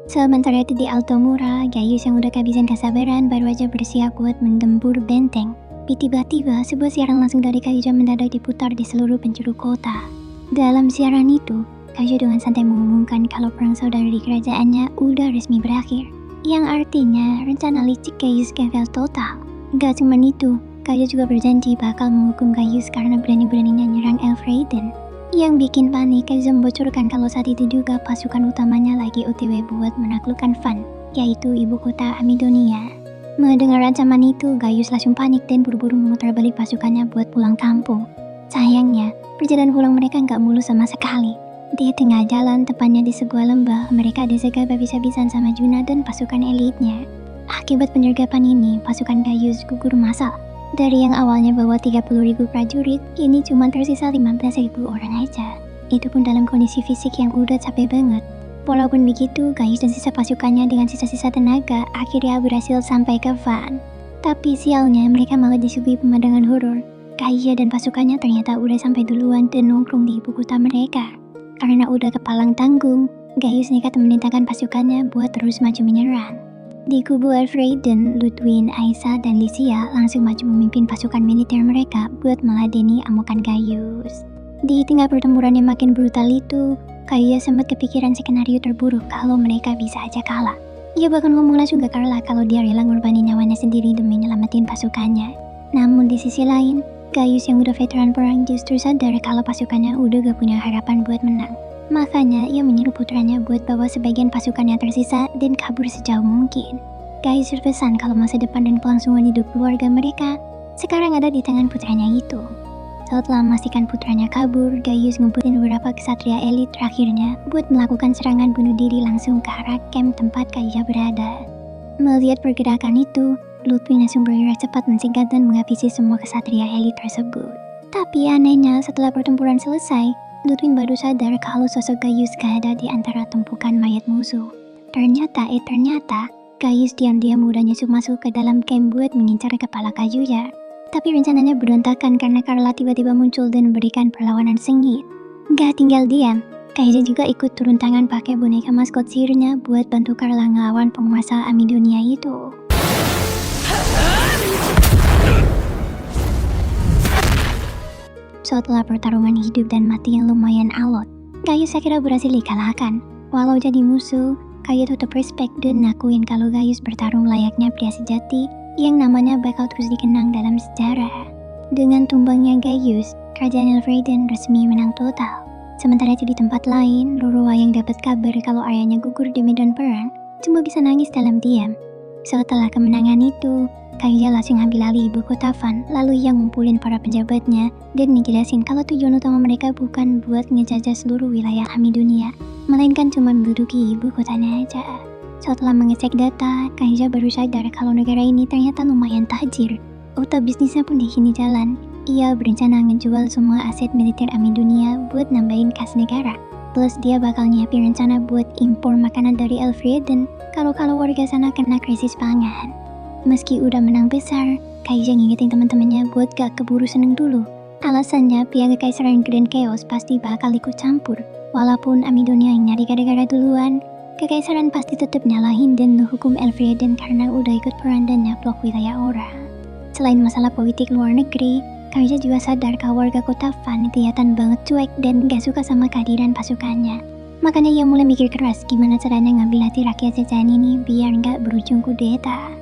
Sementara itu di Altamura, Gaius yang udah kehabisan kesabaran baru aja bersiap buat menggempur benteng. Tiba-tiba sebuah siaran langsung dari Kaiuja mendadak diputar di seluruh penjuru kota. Dalam siaran itu, Kaiuja dengan santai mengumumkan kalau perang saudara di kerajaannya udah resmi berakhir, yang artinya rencana licik Gaius gagal total. Gak cuma itu, Kaiuja juga berjanji bakal menghukum Gaius karena berani-beraninya nyerang Elfriden. Yang bikin panik, Kaiuja membocorkan kalau saat itu juga pasukan utamanya lagi OTW buat menaklukkan Van, yaitu ibu kota Amidonia. Mendengar ancaman itu, Gaius langsung panik dan buru-buru memutar balik pasukannya buat pulang kampung. Sayangnya, perjalanan pulang mereka nggak mulus sama sekali. Di tengah jalan, tepatnya di sebuah lembah, mereka disergap habis-habisan sama Juna dan pasukan elitnya. Akibat penyergapan ini, pasukan Gaius gugur massal. Dari yang awalnya bawa 30.000 prajurit, ini cuma tersisa 15.000 orang aja. Itu pun dalam kondisi fisik yang udah capek banget. Walaupun begitu, Gaius dan sisa pasukannya dengan sisa-sisa tenaga akhirnya berhasil sampai ke Van. Tapi sialnya mereka malah disuguhi pemandangan horor. Kaiuja dan pasukannya ternyata udah sampai duluan dan nongkrong di ibu kota mereka. Karena udah kepalang tanggung, Gaius nekat memerintahkan pasukannya buat terus maju menyerang. Di kubu Elfriden, Ludwig, Aisa, dan Lycia langsung maju memimpin pasukan militer mereka buat meladeni amukan Gaius. Di tengah pertempuran yang makin brutal itu, Kaiuja sempat kepikiran skenario terburuk kalau mereka bisa aja kalah. Ia bahkan ngomong langsung ke Carla kalau dia rela ngorbanin nyawanya sendiri demi nyelamatin pasukannya. Namun di sisi lain, Gaius yang udah veteran perang justru sadar kalau pasukannya udah gak punya harapan buat menang. Makanya ia menyuruh putranya buat bawa sebagian pasukannya tersisa dan kabur sejauh mungkin. Gaius berpesan kalau masa depan dan kelangsungan hidup keluarga mereka sekarang ada di tangan putranya itu. Setelah memastikan putranya kabur, Gaius ngumpulin beberapa kesatria elit terakhirnya buat melakukan serangan bunuh diri langsung ke arah camp tempat Kaiuja berada. Melihat pergerakan itu, Ludwig langsung bergerak cepat mencegat dan menghabisi semua kesatria elit tersebut. Tapi anehnya, setelah pertempuran selesai, Ludwig baru sadar kalau sosok Gaius gak ada di antara tumpukan mayat musuh. Ternyata, Gaius diam-diam udah nyusup masuk ke dalam camp buat mengincar kepala Kaiuja. Tapi rencananya berantakan karena Carla tiba-tiba muncul dan memberikan perlawanan sengit. Gak tinggal diam, Kaiuja juga ikut turun tangan pakai boneka maskot sihirnya buat bantu Carla ngelawan penguasa Amidonia itu. Setelah pertarungan hidup dan mati yang lumayan alot, Gaius akhirnya berhasil dikalahkan. Walau jadi musuh, Kaiuja tetap respect dan ngakuin kalau Gaius bertarung layaknya pria sejati yang namanya bakal terus dikenang dalam sejarah. Dengan tumbangnya Gaius, kerajaan Elfriden resmi menang total. Sementara itu di tempat lain, Roroa yang dapat kabar kalau ayahnya gugur di medan perang cuma bisa nangis dalam diam. Setelah kemenangan itu, Kaiuja langsung ambil alih ibu kota Van, lalu ia ngumpulin para pejabatnya dan ngejelasin kalau tujuan utama mereka bukan buat ngejajah seluruh wilayah Amidonia, melainkan cuma menduduki ibu kotanya aja. Setelah mengecek data, Kaiuja baru sadar kalau negara ini ternyata lumayan tajir. Otak bisnisnya pun di sini jalan. Ia berencana ngejual semua aset militer Amidonia buat nambahin kas negara. Plus dia bakal nyiapin rencana buat impor makanan dari Elfriden kalau warga sana kena krisis pangan. Meski udah menang besar, Kaiuja ngingetin teman-temannya buat gak keburu seneng dulu. Alasannya pihak kekaisaran Grand Chaos pasti bakal ikut campur. Walaupun Amidonia yang nyari gara-gara duluan, kekaisaran pasti tetap nyalahin dan ngehukum Elfriden karena udah ikut peran dan nyaplok wilayah orang. Selain masalah politik luar negeri, Kaiuja juga sadar kalau warga kota Van kelihatan banget cuek dan gak suka sama kehadiran pasukannya. Makanya ia mulai mikir keras gimana caranya ngambil hati rakyat jajahan ini biar gak berujung kudeta.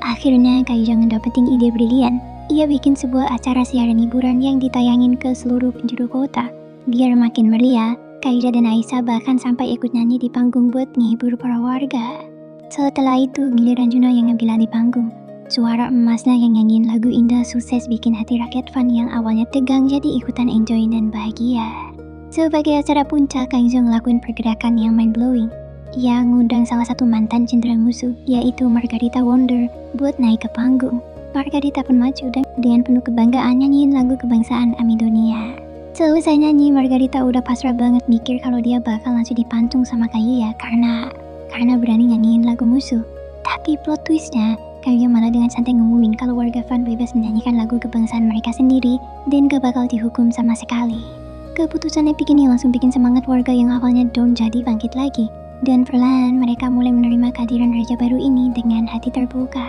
Akhirnya Kaiuja ngedapetin ide brilian. Ia bikin sebuah acara siaran hiburan yang ditayangin ke seluruh penjuru kota. Biar makin meriah, Kaiuja dan Aisa bahkan sampai ikut nyanyi di panggung buat menghibur para warga. Setelah itu giliran Juno yang ngambil alih panggung. Suara emasnya yang nyanyiin lagu indah sukses bikin hati rakyat Van yang awalnya tegang jadi ikutan enjoy dan bahagia. Sebagai acara puncak, Kang Zhou ngelakuin pergerakan yang mind-blowing. Ia ngundang salah satu mantan cendera musuh, yaitu Margarita Wonder, buat naik ke panggung. Margarita pun maju dan dengan penuh kebanggaan nyanyiin lagu kebangsaan Amidonia. Selesai nyanyi, Margarita udah pasrah banget mikir kalau dia bakal langsung dipantung sama Kayuya karena berani nyanyiin lagu musuh. Tapi plot twistnya, Kayuya malah dengan santai ngumumin kalau warga fan bebas menyanyikan lagu kebangsaan mereka sendiri dan gak bakal dihukum sama sekali. Keputusan epik ini langsung bikin semangat warga yang awalnya down jadi bangkit lagi. Dan perlahan mereka mulai menerima kehadiran raja baru ini dengan hati terbuka.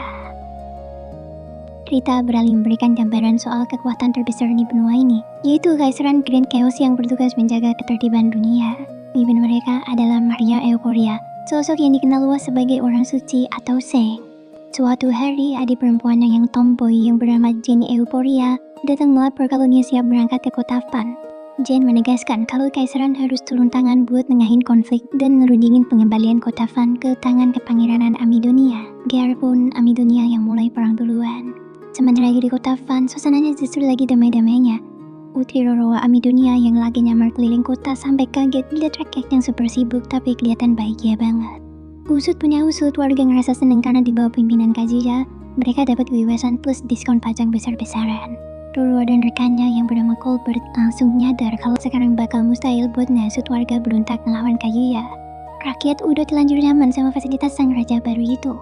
Rita beralih memberikan gambaran soal kekuatan terbesar di benua ini, yaitu Kaisaran Grand Chaos yang bertugas menjaga ketertiban dunia. Pemimpin mereka adalah Maria Euphoria, sosok yang dikenal luas sebagai orang suci atau Saint. Suatu hari, adik perempuannya yang tomboy yang bernama Jane Euphoria datang melapor kalau dia siap berangkat ke kota Fan. Jane menegaskan kalau Kaisaran harus turun tangan buat nengahin konflik dan ngerundingin pengembalian kota Fan ke tangan Kepangeranan Amidonia. Biarpun Amidonia yang mulai perang duluan. Sementara di kota Fan, suasananya justru lagi damai-damainya. Putri Roroa Amidonia yang lagi nyamar keliling kota sampai kaget lihat rakyat yang super sibuk tapi kelihatan bahagia banget. Usut punya usut, warga ngerasa seneng karena di bawah pimpinan Kazuya, mereka dapat kebebasan plus diskon pajak besar-besaran. Roroa dan rekannya yang bernama Colbert langsung nyadar kalau sekarang bakal mustahil buat ngasut warga berontak ngelawan Kazuya. Rakyat udah telanjur nyaman sama fasilitas sang raja baru itu.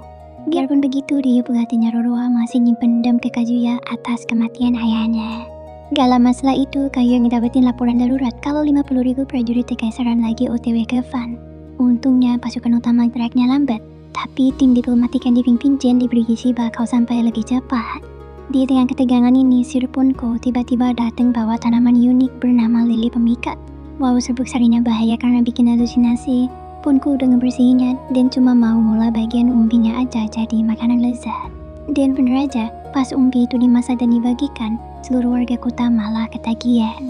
Biarpun begitu, di lubuk hatinya Roroa masih nyimpen dendam ke Kazuya atas kematian ayahnya. Gak lama setelah itu, Kazuya ngedapetin laporan darurat kalau 50.000 prajurit Kekaisaran lagi OTW ke Fan. Untungnya pasukan utama geraknya lambat, tapi tim diplomatik yang dipimpin Jane diberi gizi bakal sampai lebih cepat. Di tengah ketegangan ini, Sir Punko tiba-tiba datang bawa tanaman unik bernama lili pemikat. Wow, serbuk sarinya bahaya karena bikin halusinasi. Punko udah ngebersihinnya dan cuma mau ngolah bagian umbinya aja jadi makanan lezat. Dan bener aja, pas umbi itu dimasak dan dibagikan, seluruh warga kota malah ketagihan.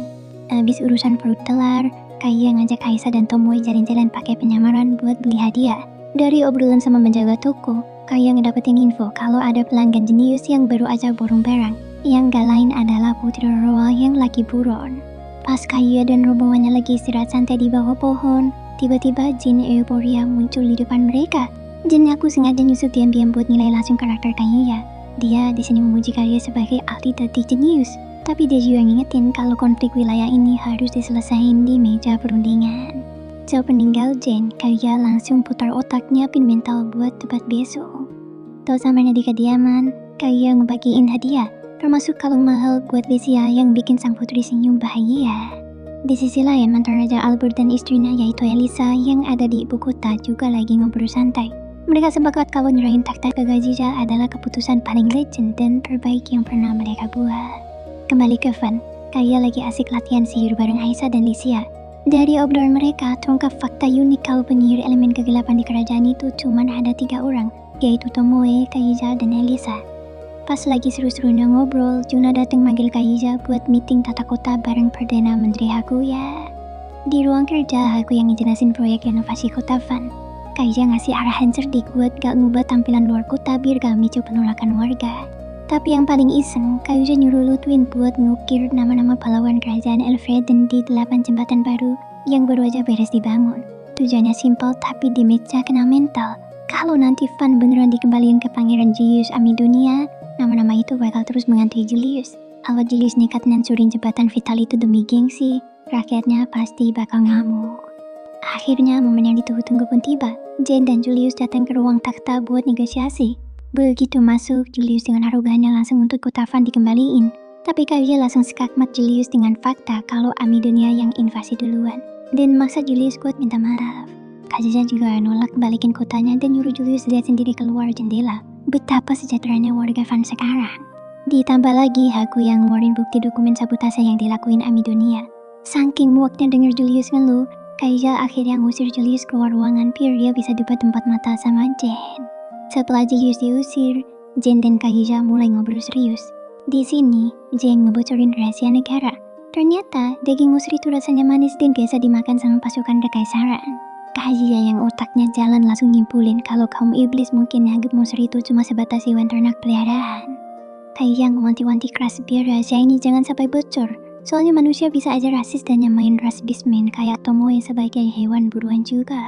Abis urusan perut telar, Kaya ngajak Kaisa dan Tomoe jalan-jalan pakai penyamaran buat beli hadiah. Dari obrolan sama penjaga toko, Kaya ngedapetin info kalau ada pelanggan jenius yang baru aja borong barang. Yang gak lain adalah Putri Roroa yang lagi buron. Pas Kaya dan rombongannya lagi istirahat santai di bawah pohon, tiba-tiba Jin Euphoria muncul di depan mereka. Jin aku sengaja nyusup diam-diam buat nilai langsung karakter Kaya. Dia di sini memuji Kaya sebagai ahli detik jenius. Tapi dia juga ngingetin kalau konflik wilayah ini harus diselesain di meja perundingan. Sepeninggal Jane, Kaya langsung putar otak nyiapin mental buat debat besok. Tau sampainya di kediaman, Kaya ngebagiin hadiah, termasuk kalung mahal buat Lycia yang bikin sang putri senyum bahagia. Di sisi lain, mantan Raja Albert dan istrinya yaitu Elisa yang ada di ibu kota juga lagi ngobrol santai. Mereka sepakat kalau nyerahin takhta ke Kazuya adalah keputusan paling legend dan terbaik yang pernah mereka buat. Kembali ke Fan, Kaya lagi asik latihan sihir bareng Aisa dan Lycia. Dari obrolan mereka, terungkap fakta unik kalau penyihir elemen kegelapan di kerajaan itu cuma ada 3 orang, yaitu Tomoe, Kaiza, dan Elisa. Pas lagi seru-serunya ngobrol, Juna datang manggil Kaiza buat meeting tata kota bareng Perdana Menteri Hakuya. Di ruang kerja, Haku yang ngejelasin proyek renovasi kota Fan. Kaiza ngasih arahan cerdik buat gak ngubah tampilan luar kota biar gak micu penolakan warga. Tapi yang paling iseng, Kaiza nyuruh Ludwin buat ngukir nama-nama pahlawan kerajaan Elfreden di 8 jembatan baru yang baru aja beres dibangun. Tujuannya simpel tapi damage-nya kena mental. Kalau nanti Fan beneran dikembaliin ke Pangeran Julius Amidonia, nama-nama itu bakal terus mengantui Julius. Kalau Julius nekat ngancurin jembatan vital itu demi gengsi, rakyatnya pasti bakal ngamuk. Akhirnya momen yang ditunggu-tunggu pun tiba. Jane dan Julius datang ke ruang takhta buat negosiasi. Begitu masuk, Julius dengan arogannya langsung untuk kota Fan dikembaliin. Tapi Kaiza langsung skakmat Julius dengan fakta kalau Amidonia yang invasi duluan. Dan maksa Julius buat minta maaf. Kaiza juga nolak balikin kotanya dan nyuruh Julius lihat sendiri keluar jendela. Betapa sejahteranya warga Fan sekarang. Ditambah lagi Haku yang ngeluarin bukti dokumen sabotase yang dilakuin Amidonia. Saking muaknya denger Julius ngeluh, Kaiza akhirnya ngusir Julius keluar ruangan biar dia bisa debat tempat mata sama Jane. Setelah Julius diusir, Jane dan Kaiza mulai ngobrol serius. Di sini, Jane ngebocorin rahasia negara. Ternyata, daging musri itu rasanya manis dan biasa dimakan sama pasukan Kekaisaran. Kaiza yang otaknya jalan langsung nyimpulin kalau kaum iblis mungkin nganggep musri itu cuma sebatas hewan ternak peliharaan. Kaiza ngewanti-wanti keras biar rahasia ini jangan sampai bocor. Soalnya manusia bisa aja rasis dan nyamain ras beastman kayak Tomoe sebagai hewan buruan juga.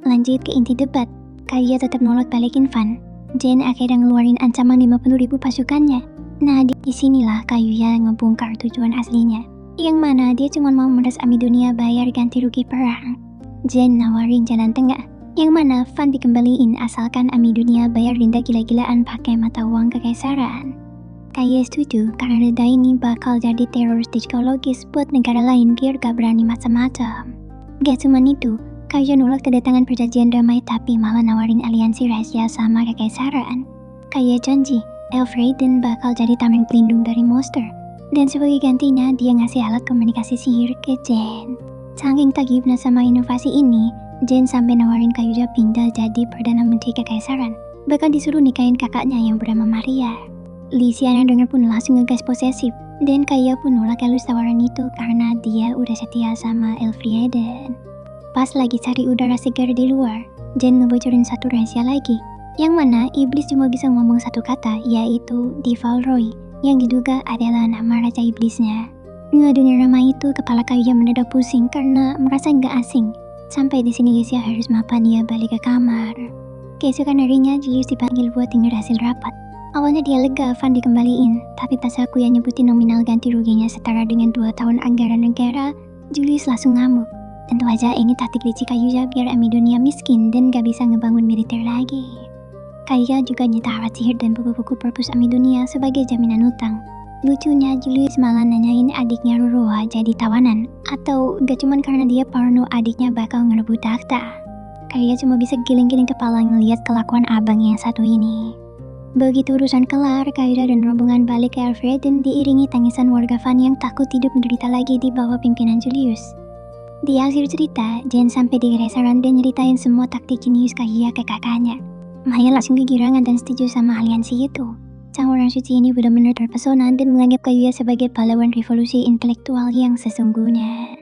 Lanjut ke inti debat, Kaguya tetap nolak balikin Van. Jen akhirnya ngeluarin ancaman 50.000 pasukannya. Nah di sinilah Kaguya ngebongkar tujuan aslinya, yang mana dia cuma mau meres Amidonia bayar ganti rugi perang. Jen nawarin jalan tengah, yang mana Van dikembaliin asalkan Amidonia bayar denda gila-gilaan pakai mata uang kekaisaran. Kaguya setuju karena denda ini bakal jadi teror psikologis buat negara lain biar gak berani macam-macam. Gak cuma itu, Kaguya nolak kedatangan perjanjian damai tapi malah nawarin aliansi rahasia sama kekaisaran. Kaguya janji Elfreden bakal jadi tameng pelindung dari monster, dan sebagai gantinya dia ngasih alat komunikasi sihir ke Jen. Saking tagihnya sama inovasi ini, Jen sampai nawarin Kaguya pindah jadi Perdana Menteri Kekaisaran, bahkan disuruh nikahin kakaknya yang bernama Maria. Lysiana dengar pun langsung ngegas posesif, dan Kaguya pun nolak halus tawaran itu karena dia udah setia sama Elfrieden. Pas lagi cari udara segar di luar, Jen ngebocorin satu rahasia lagi, yang mana iblis cuma bisa ngomong satu kata, yaitu Divalroi, yang diduga adalah nama raja iblisnya. Ngedengar nama itu, kepala Kaguya mendadak pusing karena merasa nggak asing. Sampai di sini Lysia harus mapan dia balik ke kamar. Keesokan harinya, Julius dipanggil buat dengar hasil rapat. Awalnya dia lega Van dikembaliin, tapi pas aku yang nyebutin nominal ganti ruginya setara dengan 2 tahun anggaran negara, Julius langsung ngamuk. Tentu aja ini taktik licik Kaguya biar Amidonia miskin dan gak bisa ngebangun militer lagi. Kaguya juga nyita alat sihir dan buku-buku perpus Amidonia sebagai jaminan utang. Lucunya Julius malah nanyain adiknya Roroa jadi tawanan, atau gak cuman karena dia parno adiknya bakal ngerebut takhta. Kaguya cuma bisa giling-giling kepala ngeliat kelakuan abang yang satu ini. Begitu urusan kelar, Kaguya dan rombongan balik ke Elfreden diiringi tangisan warga Van yang takut hidup menderita lagi di bawah pimpinan Julius. Di akhir cerita, Jen sampai di Kekaisaran dan nyeritain semua taktik jenius Kaguya ke kakaknya. Maya langsung kegirangan dan setuju sama aliansi itu. Sang orang suci ini benar-benar terpesona dan menganggap Kaguya sebagai pahlawan revolusi intelektual yang sesungguhnya.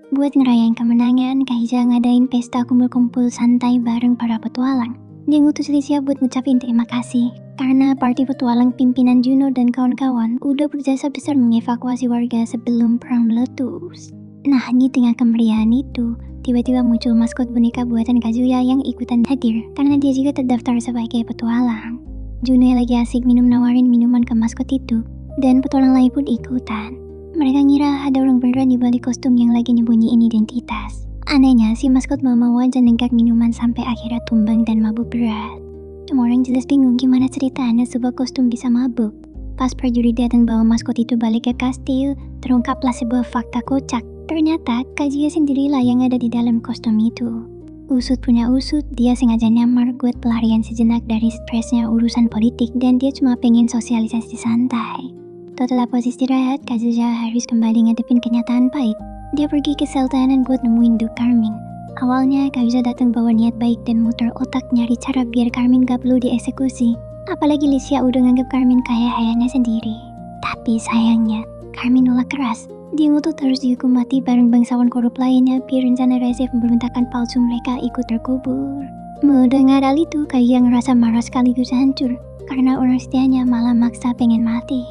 Buat ngerayain kemenangan, Kaguya ngadain pesta kumpul-kumpul santai bareng para petualang. Dia ngutus Lysia buat ngucapin terima kasih karena parti petualang pimpinan Juno dan kawan-kawan udah berjasa besar mengevakuasi warga sebelum perang meletus. Nah, di tengah kemeriahan itu, tiba-tiba muncul maskot boneka buatan Kaguya yang ikutan hadir karena dia juga terdaftar sebagai petualang. Juno lagi asik nawarin minuman ke maskot itu, dan petualang lain pun ikutan. Mereka ngira ada orang beneran di balik kostum yang lagi nyembunyiin identitas. Anehnya, si maskot mau aja nenggak minuman sampai akhirnya tumbang dan mabuk berat. Semua orang jelas bingung gimana ceritanya sebuah kostum bisa mabuk. Pas prajurit datang bawa maskot itu balik ke kastil, terungkaplah sebuah fakta kocak. Ternyata Kaguya sendirilah yang ada di dalam kostum itu. Usut punya usut, dia sengaja nyamar buat pelarian sejenak dari stresnya urusan politik dan dia cuma pengen sosialisasi santai. Setelah posisi istirahat, Kaguya harus kembali ngadepin kenyataan pahit. Dia pergi ke sel tahanan buat nemuin Duke Carmine. Awalnya Kaguya datang bawa niat baik dan muter otak nyari cara biar Carmine gak perlu dieksekusi. Apalagi Lysia udah nganggap Carmine kayak ayahnya sendiri. Tapi sayangnya, Carmine nolak keras. Dia ngutuk terus dihukum mati bareng bangsawan korup lainnya biar rencana rahasia pemberontakan palsu mereka ikut terkubur. Mendengar hal itu, Kaguya ngerasa marah sekaligus hancur karena orang setianya malah maksa pengen mati.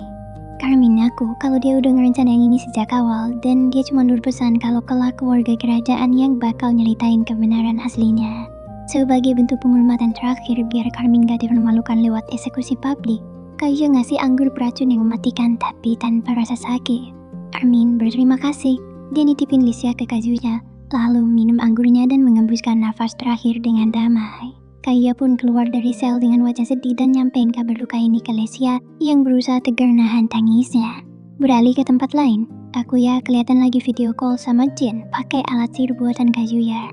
Carmine ngaku kalau dia udah ngerencanain ini sejak awal dan dia cuma berpesan kalau kelak keluarga kerajaan yang bakal nyeritain kebenaran aslinya. Sebagai bentuk penghormatan terakhir biar Carmine gak dipermalukan lewat eksekusi publik, Kaguya ngasih anggur beracun yang mematikan tapi tanpa rasa sakit. Carmine berterima kasih. Dia nitipin Lysia ke Kaguya, lalu minum anggurnya dan mengembuskan nafas terakhir dengan damai. Kaguya pun keluar dari sel dengan wajah sedih dan nyampein kabar duka ini ke Lysia yang berusaha tegar nahan tangisnya. Beralih ke tempat lain, Kaguya kelihatan lagi video call sama Jen pakai alat sihir buatan Kaguya.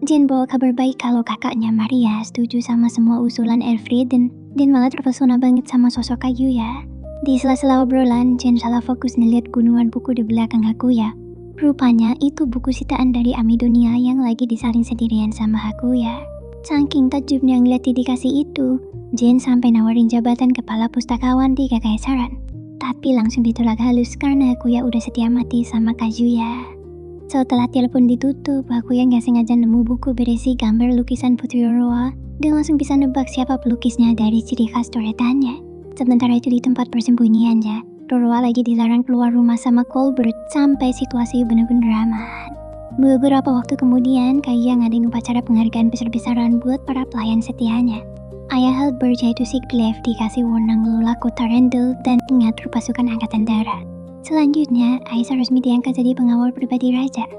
Jen bawa kabar baik kalau kakaknya Maria setuju sama semua usulan Elfreden dan malah terpesona banget sama sosok Kaguya. Di sela-sela obrolan, Jen salah fokus ngeliat gunungan buku di belakang Kaguya. Rupanya itu buku sitaan dari Amidonia yang lagi disalin sendirian sama Kaguya. Saking takjubnya ngeliat dedikasi itu, Jen sampai nawarin jabatan kepala pustakawan di Kekaisaran. Tapi langsung ditolak halus karena Kaguya udah setia mati sama Kaguya. Setelah telepon ditutup, Kaguya nggak sengaja nemu buku berisi gambar lukisan Putri Roroa dan langsung bisa nebak siapa pelukisnya dari ciri khas coretannya. Sementara itu di tempat persembunyiannya, Dorwa lagi dilarang keluar rumah sama Colbert sampai situasi bener-bener aman. Beberapa waktu kemudian, Kaiya ngadain upacara penghargaan besar-besaran buat para pelayan setianya. Ayah Halbert yaitu Siglev dikasih wewenang ngelola kota Rendel dan mengatur pasukan angkatan darat. Selanjutnya, Aisa resmi diangkat jadi pengawal pribadi raja.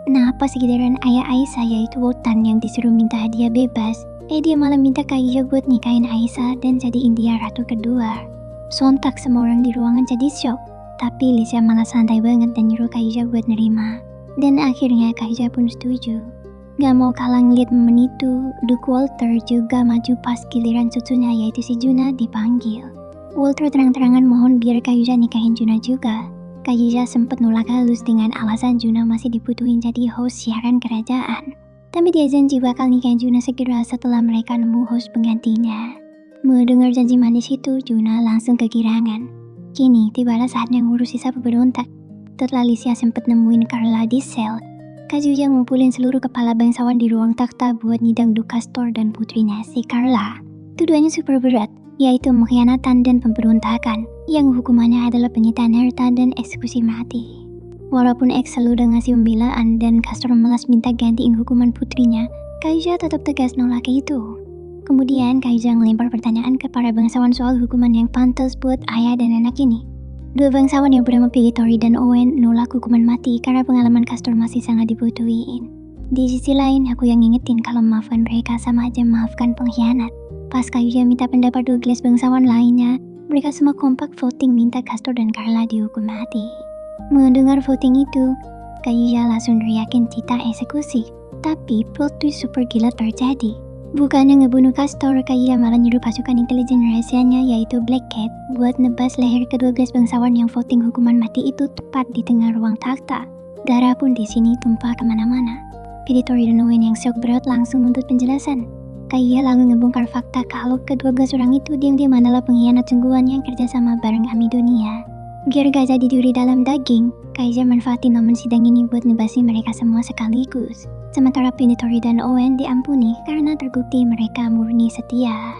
Nah, pas giliran ayah Aisa yaitu Wotan yang disuruh minta hadiah bebas, dia malah minta Kaiya buat nikahin Aisa dan jadiin dia ratu kedua. Sontak semua orang di ruangan jadi syok, tapi Licia malah santai banget dan nyuruh Kaiya buat nerima. Dan akhirnya Kaiya pun setuju. Gak mau kalah ngeliat momen itu, Duke Walter juga maju pas giliran cucunya yaitu si Juna dipanggil. Walter terang-terangan mohon biar Kaiya nikahin Juna juga. Kaiya sempet nolak halus dengan alasan Juna masih dibutuhin jadi host siaran kerajaan. Tapi dia janji bakal nikahin Juna segera setelah mereka nemu host penggantinya. Mendengar janji manis itu, Juna langsung kegirangan. Kini tibalah saatnya ngurus sisa pemberontak. Setelah Licia sempat nemuin Carla di sel, Kazuya ngumpulin seluruh kepala bangsawan di ruang takhta buat nyidang Duke Castor dan putrinya si Carla. Tuduhannya super berat, yaitu pengkhianatan dan pemberontakan, yang hukumannya adalah penyitaan harta dan eksekusi mati. Walaupun X selalu udah ngasih pembelaan dan Castor malas minta gantiin hukuman putrinya, Kaiya tetap tegas nolak itu. Kemudian Kaiya ngelempar pertanyaan ke para bangsawan soal hukuman yang pantas buat ayah dan anak ini. Dua bangsawan yang bernama Pilitori dan Owen nolak hukuman mati karena pengalaman Castor masih sangat dibutuhin. Di sisi lain, aku yang ngingetin kalau memaafkan mereka sama aja memaafkan pengkhianat. Pas Kaiya minta pendapat 12 bangsawan lainnya, mereka semua kompak voting minta Castor dan Carla dihukum mati. Mendengar voting itu, Kaiya langsung teriakin titah eksekusi. Tapi plot twist super gila terjadi. Bukannya ngebunuh Castor, Kaiya malah nyuruh pasukan intelijen rahasianya yaitu Black Cat buat nebas leher ke-12 bangsawan yang voting hukuman mati itu tepat di tengah ruang takhta. Darah pun di sini tumpah kemana-mana. Pilitori dan Owen yang syok berat langsung menuntut penjelasan. Kaiya lalu ngebongkar fakta kalau ke-12 orang itu diam-diam adalah pengkhianat sungguhan yang kerjasama bareng Amidonia. Biar gak jadi duri dalam daging, Kaiya manfaatin momen sidang ini buat nebasi mereka semua sekaligus. Sementara Pilitori dan Owen diampuni karena terbukti mereka murni setia.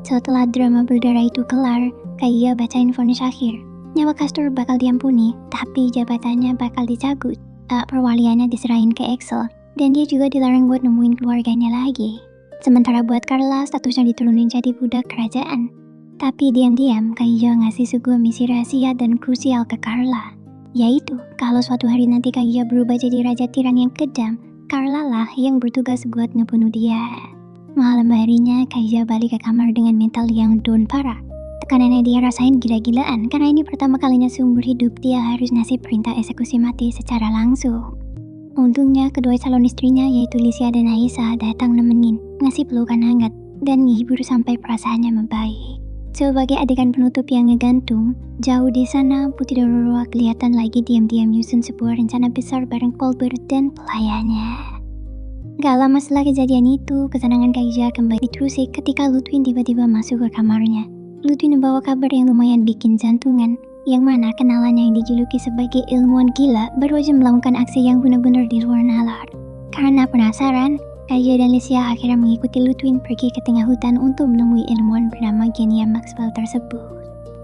Setelah drama berdarah itu kelar, Kaiya bacain vonis akhir. Nyawa Castor bakal diampuni, tapi jabatannya bakal dicabut. Perwaliannya diserahin ke Axel, dan dia juga dilarang buat nemuin keluarganya lagi. Sementara buat Carla, statusnya diturunin jadi budak kerajaan. Tapi diam-diam, Kaiya ngasih sebuah misi rahasia dan krusial ke Carla. Yaitu, kalau suatu hari nanti Kaiya berubah jadi raja tiran yang kejam, Carla lah yang bertugas buat ngebunuh dia. Malam harinya, Kaiya balik ke kamar dengan mental yang down parah. Tekanannya dia rasain gila-gilaan karena ini pertama kalinya seumur hidup dia harus ngasih perintah eksekusi mati secara langsung. Untungnya, kedua calon istrinya yaitu Licia dan Aisa datang nemenin, ngasih pelukan hangat, dan menghibur sampai perasaannya membaik. Sebagai adegan penutup yang ngegantung, jauh di sana Putri Dorwa kelihatan lagi diam-diam nyusun sebuah rencana besar bareng Colbert dan pelayannya. Gak lama setelah kejadian itu, kesenangan Kaiya kembali terusik ketika Ludwig tiba-tiba masuk ke kamarnya. Ludwig membawa kabar yang lumayan bikin jantungan, yang mana kenalannya yang dijuluki sebagai ilmuwan gila baru aja melakukan aksi yang benar-benar di luar nalar. Karena penasaran, Kaiya dan Licia akhirnya mengikuti Ludwig pergi ke tengah hutan untuk menemui ilmuwan bernama Genia Maxwell tersebut.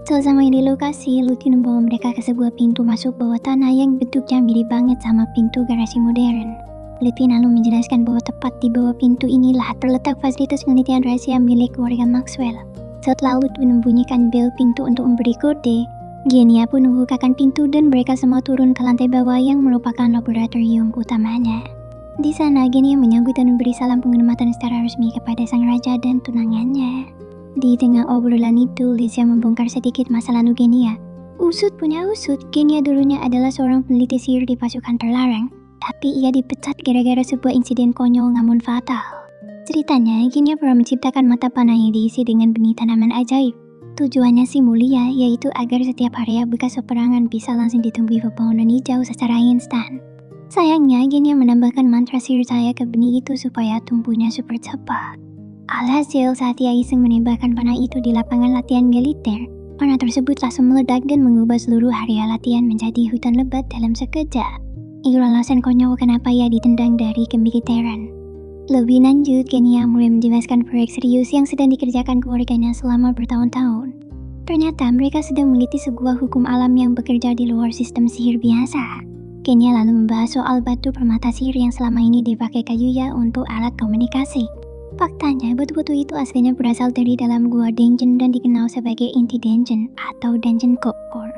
Selama di lokasi, Ludwig membawa mereka ke sebuah pintu masuk bawah tanah yang bentuknya mirip banget sama pintu garasi modern. Ludwig lalu menjelaskan bahwa tepat di bawah pintu inilah terletak fasilitas penelitian rahasia milik keluarga Maxwell. Setelah Ludwig membunyikan bel pintu untuk memberi kode, Genia pun membukakan pintu dan mereka semua turun ke lantai bawah yang merupakan laboratorium utamanya. Di sana, Genia menyambut dan memberi salam penghormatan secara resmi kepada sang raja dan tunangannya. Di tengah obrolan itu, Licia membongkar sedikit masa lalu Genia. Usut punya usut, Genia dulunya adalah seorang peneliti sihir di pasukan terlarang, tapi ia dipecat gara-gara sebuah insiden konyol namun fatal. Ceritanya, Genia pernah menciptakan mata panah yang diisi dengan benih tanaman ajaib. Tujuannya si mulia, yaitu agar setiap area bekas peperangan bisa langsung ditumbuhi pepohonan hijau secara instan. Sayangnya, Genia menambahkan mantra sihir cahaya ke benih itu supaya tumbuhnya super cepat. Alhasil, saat ia iseng menembakkan panah itu di lapangan latihan militer, panah tersebut langsung meledak dan mengubah seluruh area latihan menjadi hutan lebat dalam sekejap. Itu alasan konyol kenapa ia ditendang dari kemiliteran. Lebih lanjut, Genia mulai menjelaskan proyek serius yang sedang dikerjakan keluarganya selama bertahun-tahun. Ternyata mereka sedang meneliti sebuah hukum alam yang bekerja di luar sistem sihir biasa. Kenya lalu membahas soal batu permata sihir yang selama ini dipakai Kaguya untuk alat komunikasi. Faktanya, batu-batu itu aslinya berasal dari dalam gua dungeon dan dikenal sebagai inti dungeon atau dungeon core.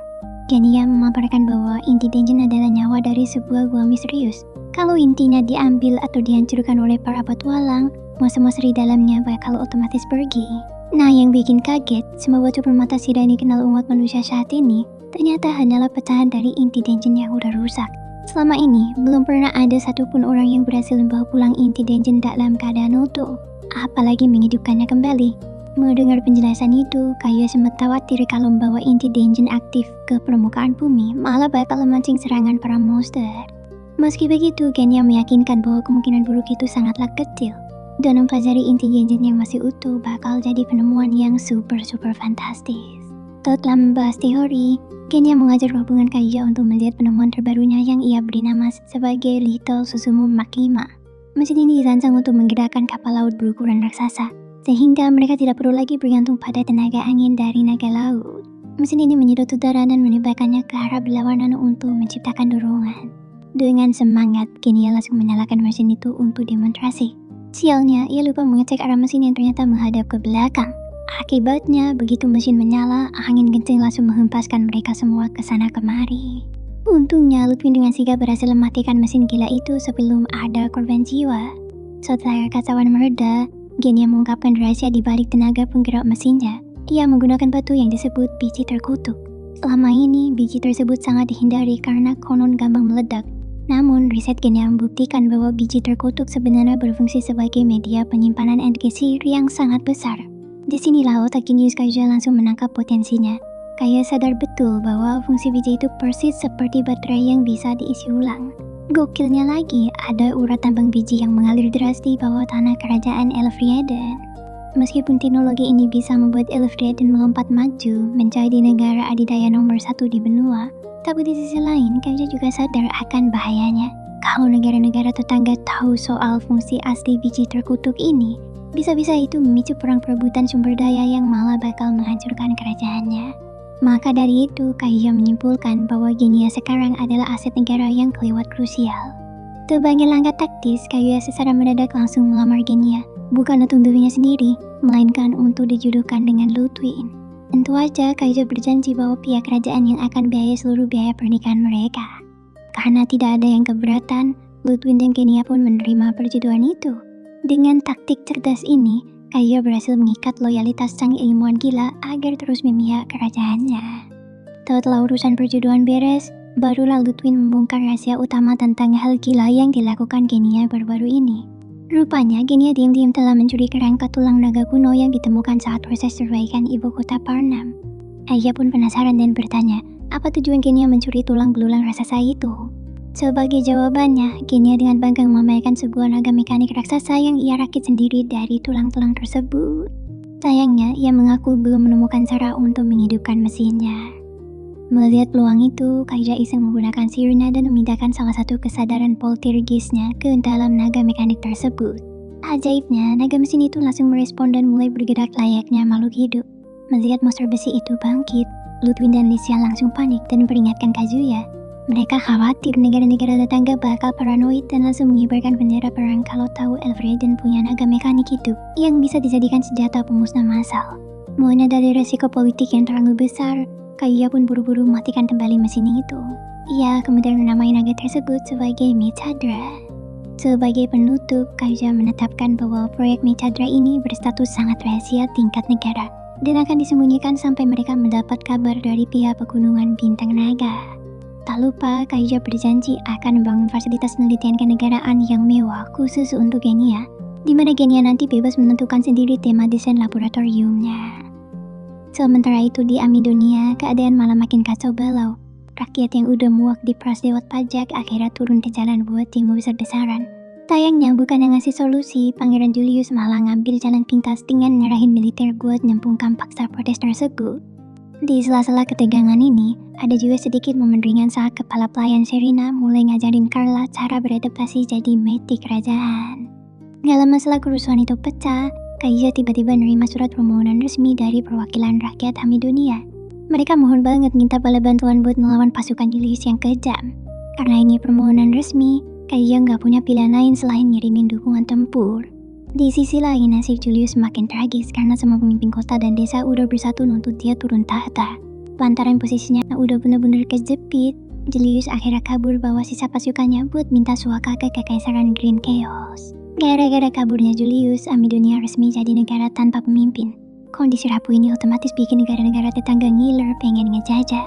Kenya memaparkan bahwa inti dungeon adalah nyawa dari sebuah gua misterius. Kalau intinya diambil atau dihancurkan oleh para petualang, monster-monster di dalamnya bakal otomatis pergi. Nah, yang bikin kaget, semua batu permata sihir yang dikenal umat manusia saat ini ternyata hanyalah pecahan dari inti dungeon yang udah rusak. Selama ini, belum pernah ada satupun orang yang berhasil membawa pulang inti dungeon dalam keadaan utuh, apalagi menghidupkannya kembali. Mendengar penjelasan itu, Kaguya sempat khawatir kalau membawa inti dungeon aktif ke permukaan bumi malah bakal memancing serangan para monster. Meski begitu, Kenya meyakinkan bahwa kemungkinan buruk itu sangatlah kecil, dan mempelajari inti dungeon yang masih utuh bakal jadi penemuan yang super fantastis. Setelah membahas teori, Kenya mengajak hubungan Kaguya untuk melihat penemuan terbarunya yang ia beri nama sebagai Little Susumu Makima. Mesin ini dirancang untuk menggerakkan kapal laut berukuran raksasa, sehingga mereka tidak perlu lagi bergantung pada tenaga angin dari naga laut. Mesin ini menyedot udara dan menembakkannya ke arah berlawanan untuk menciptakan dorongan. Dengan semangat, Kenya langsung menyalakan mesin itu untuk demonstrasi. Sialnya, ia lupa mengecek arah mesin yang ternyata menghadap ke belakang. Akibatnya, begitu mesin menyala, angin kencang langsung menghempaskan mereka semua ke sana kemari. Untungnya, Lutwin dengan sigap berhasil mematikan mesin gila itu sebelum ada korban jiwa. Setelah kekacauan mereda, Kenya mengungkapkan rahasia di balik tenaga penggerak mesinnya. Ia menggunakan batu yang disebut biji terkutuk. Selama ini, biji tersebut sangat dihindari karena konon gampang meledak. Namun, riset Kenya membuktikan bahwa biji terkutuk sebenarnya berfungsi sebagai media penyimpanan energi sihir yang sangat besar. Disinilah otak jenius Kaguya langsung menangkap potensinya. Kaguya sadar betul bahwa fungsi biji itu persis seperti baterai yang bisa diisi ulang. Gokilnya lagi, ada urat tambang biji yang mengalir deras di bawah tanah kerajaan Elfrieden. Meskipun teknologi ini bisa membuat Elfrieden melompat maju menjadi negara adidaya nomor 1 di benua, tapi di sisi lain, Kaguya juga sadar akan bahayanya. Kalau negara-negara tetangga tahu soal fungsi asli biji terkutuk ini, bisa-bisa itu memicu perang perebutan sumber daya yang malah bakal menghancurkan kerajaannya. Maka dari itu, Kaguya menyimpulkan bahwa Genya sekarang adalah aset negara yang kelewat krusial. Sebagai langkah taktis, Kaguya secara mendadak langsung melamar Genya, bukan untuk dirinya sendiri, melainkan untuk dijodohkan dengan Lutwin. Tentu aja, Kaguya berjanji bahwa pihak kerajaan yang akan biaya seluruh biaya pernikahan mereka. Karena tidak ada yang keberatan, Lutwin dan Genya pun menerima perjodohan itu. Dengan taktik cerdas ini, Kaguya berhasil mengikat loyalitas sang ilmuwan gila agar terus memihak kerajaannya. Setelah urusan perjodohan beres, barulah Lutwin membongkar rahasia utama tentang hal gila yang dilakukan Genya baru-baru ini. Rupanya, Genya diam-diam telah mencuri kerangka tulang naga kuno yang ditemukan saat proses perbaikan ibu kota Parnam. Kaguya pun penasaran dan bertanya, apa tujuan Genya mencuri tulang belulang raksasa itu? Sebagai jawabannya, Genya dengan bangga memamerkan sebuah naga mekanik raksasa yang ia rakit sendiri dari tulang-tulang tersebut. Sayangnya, ia mengaku belum menemukan cara untuk menghidupkan mesinnya. Melihat peluang itu, Kaguya iseng menggunakan sirena dan memindahkan salah satu kesadaran poltergeistnya ke dalam naga mekanik tersebut. Ajaibnya, naga mesin itu langsung merespon dan mulai bergerak layaknya makhluk hidup. Melihat monster besi itu bangkit, Lutwin dan Licia langsung panik dan memperingatkan Kaguya. Mereka khawatir negara-negara tetangga bakal paranoid dan langsung mengibarkan bendera perang kalau tahu Elfrieden punya naga mekanik hidup yang bisa dijadikan senjata pemusnah massal. Menghindari resiko politik yang terlalu besar, Kaguya pun buru-buru mematikan kembali mesin itu. Ia kemudian menamai naga tersebut sebagai Mechadra. Sebagai penutup, Kaguya menetapkan bahwa proyek Mechadra ini berstatus sangat rahasia tingkat negara dan akan disembunyikan sampai mereka mendapat kabar dari pihak pegunungan Bintang Naga. Tak lupa, Kaguya berjanji akan membangun fasilitas penelitian kenegaraan yang mewah khusus untuk Genya, di mana Genya nanti bebas menentukan sendiri tema desain laboratoriumnya. Sementara itu di Amidonia, keadaan malah makin kacau balau. Rakyat yang udah muak diperas lewat pajak akhirnya turun ke jalan buat demo besar-besaran. Sayangnya bukan yang ngasih solusi, Pangeran Julius malah ngambil jalan pintas dengan ngarahin militer buat nyempungkan paksa protes tersebut. Di sela-sela ketegangan ini, ada juga sedikit momen ringan saat kepala pelayan Serena mulai ngajarin Carla cara beradaptasi jadi maid di kerajaan. Gak lama setelah kerusuhan itu pecah, Kaija tiba-tiba nerima surat permohonan resmi dari perwakilan rakyat Amidonia. Mereka mohon banget minta bala bantuan buat melawan pasukan Julius yang kejam. Karena ini permohonan resmi, Kaija nggak punya pilihan lain selain ngirimin dukungan tempur. Di sisi lain, nasib Julius semakin tragis karena semua pemimpin kota dan desa udah bersatu nuntut dia turun tahta. Lantaran posisinya udah bener-bener kejepit, Julius akhirnya kabur bawa sisa pasukannya buat minta suaka ke kekaisaran Green Chaos. Gara-gara kaburnya Julius, Amidonia resmi jadi negara tanpa pemimpin. Kondisi rapuh ini otomatis bikin negara-negara tetangga ngiler pengen ngejajah.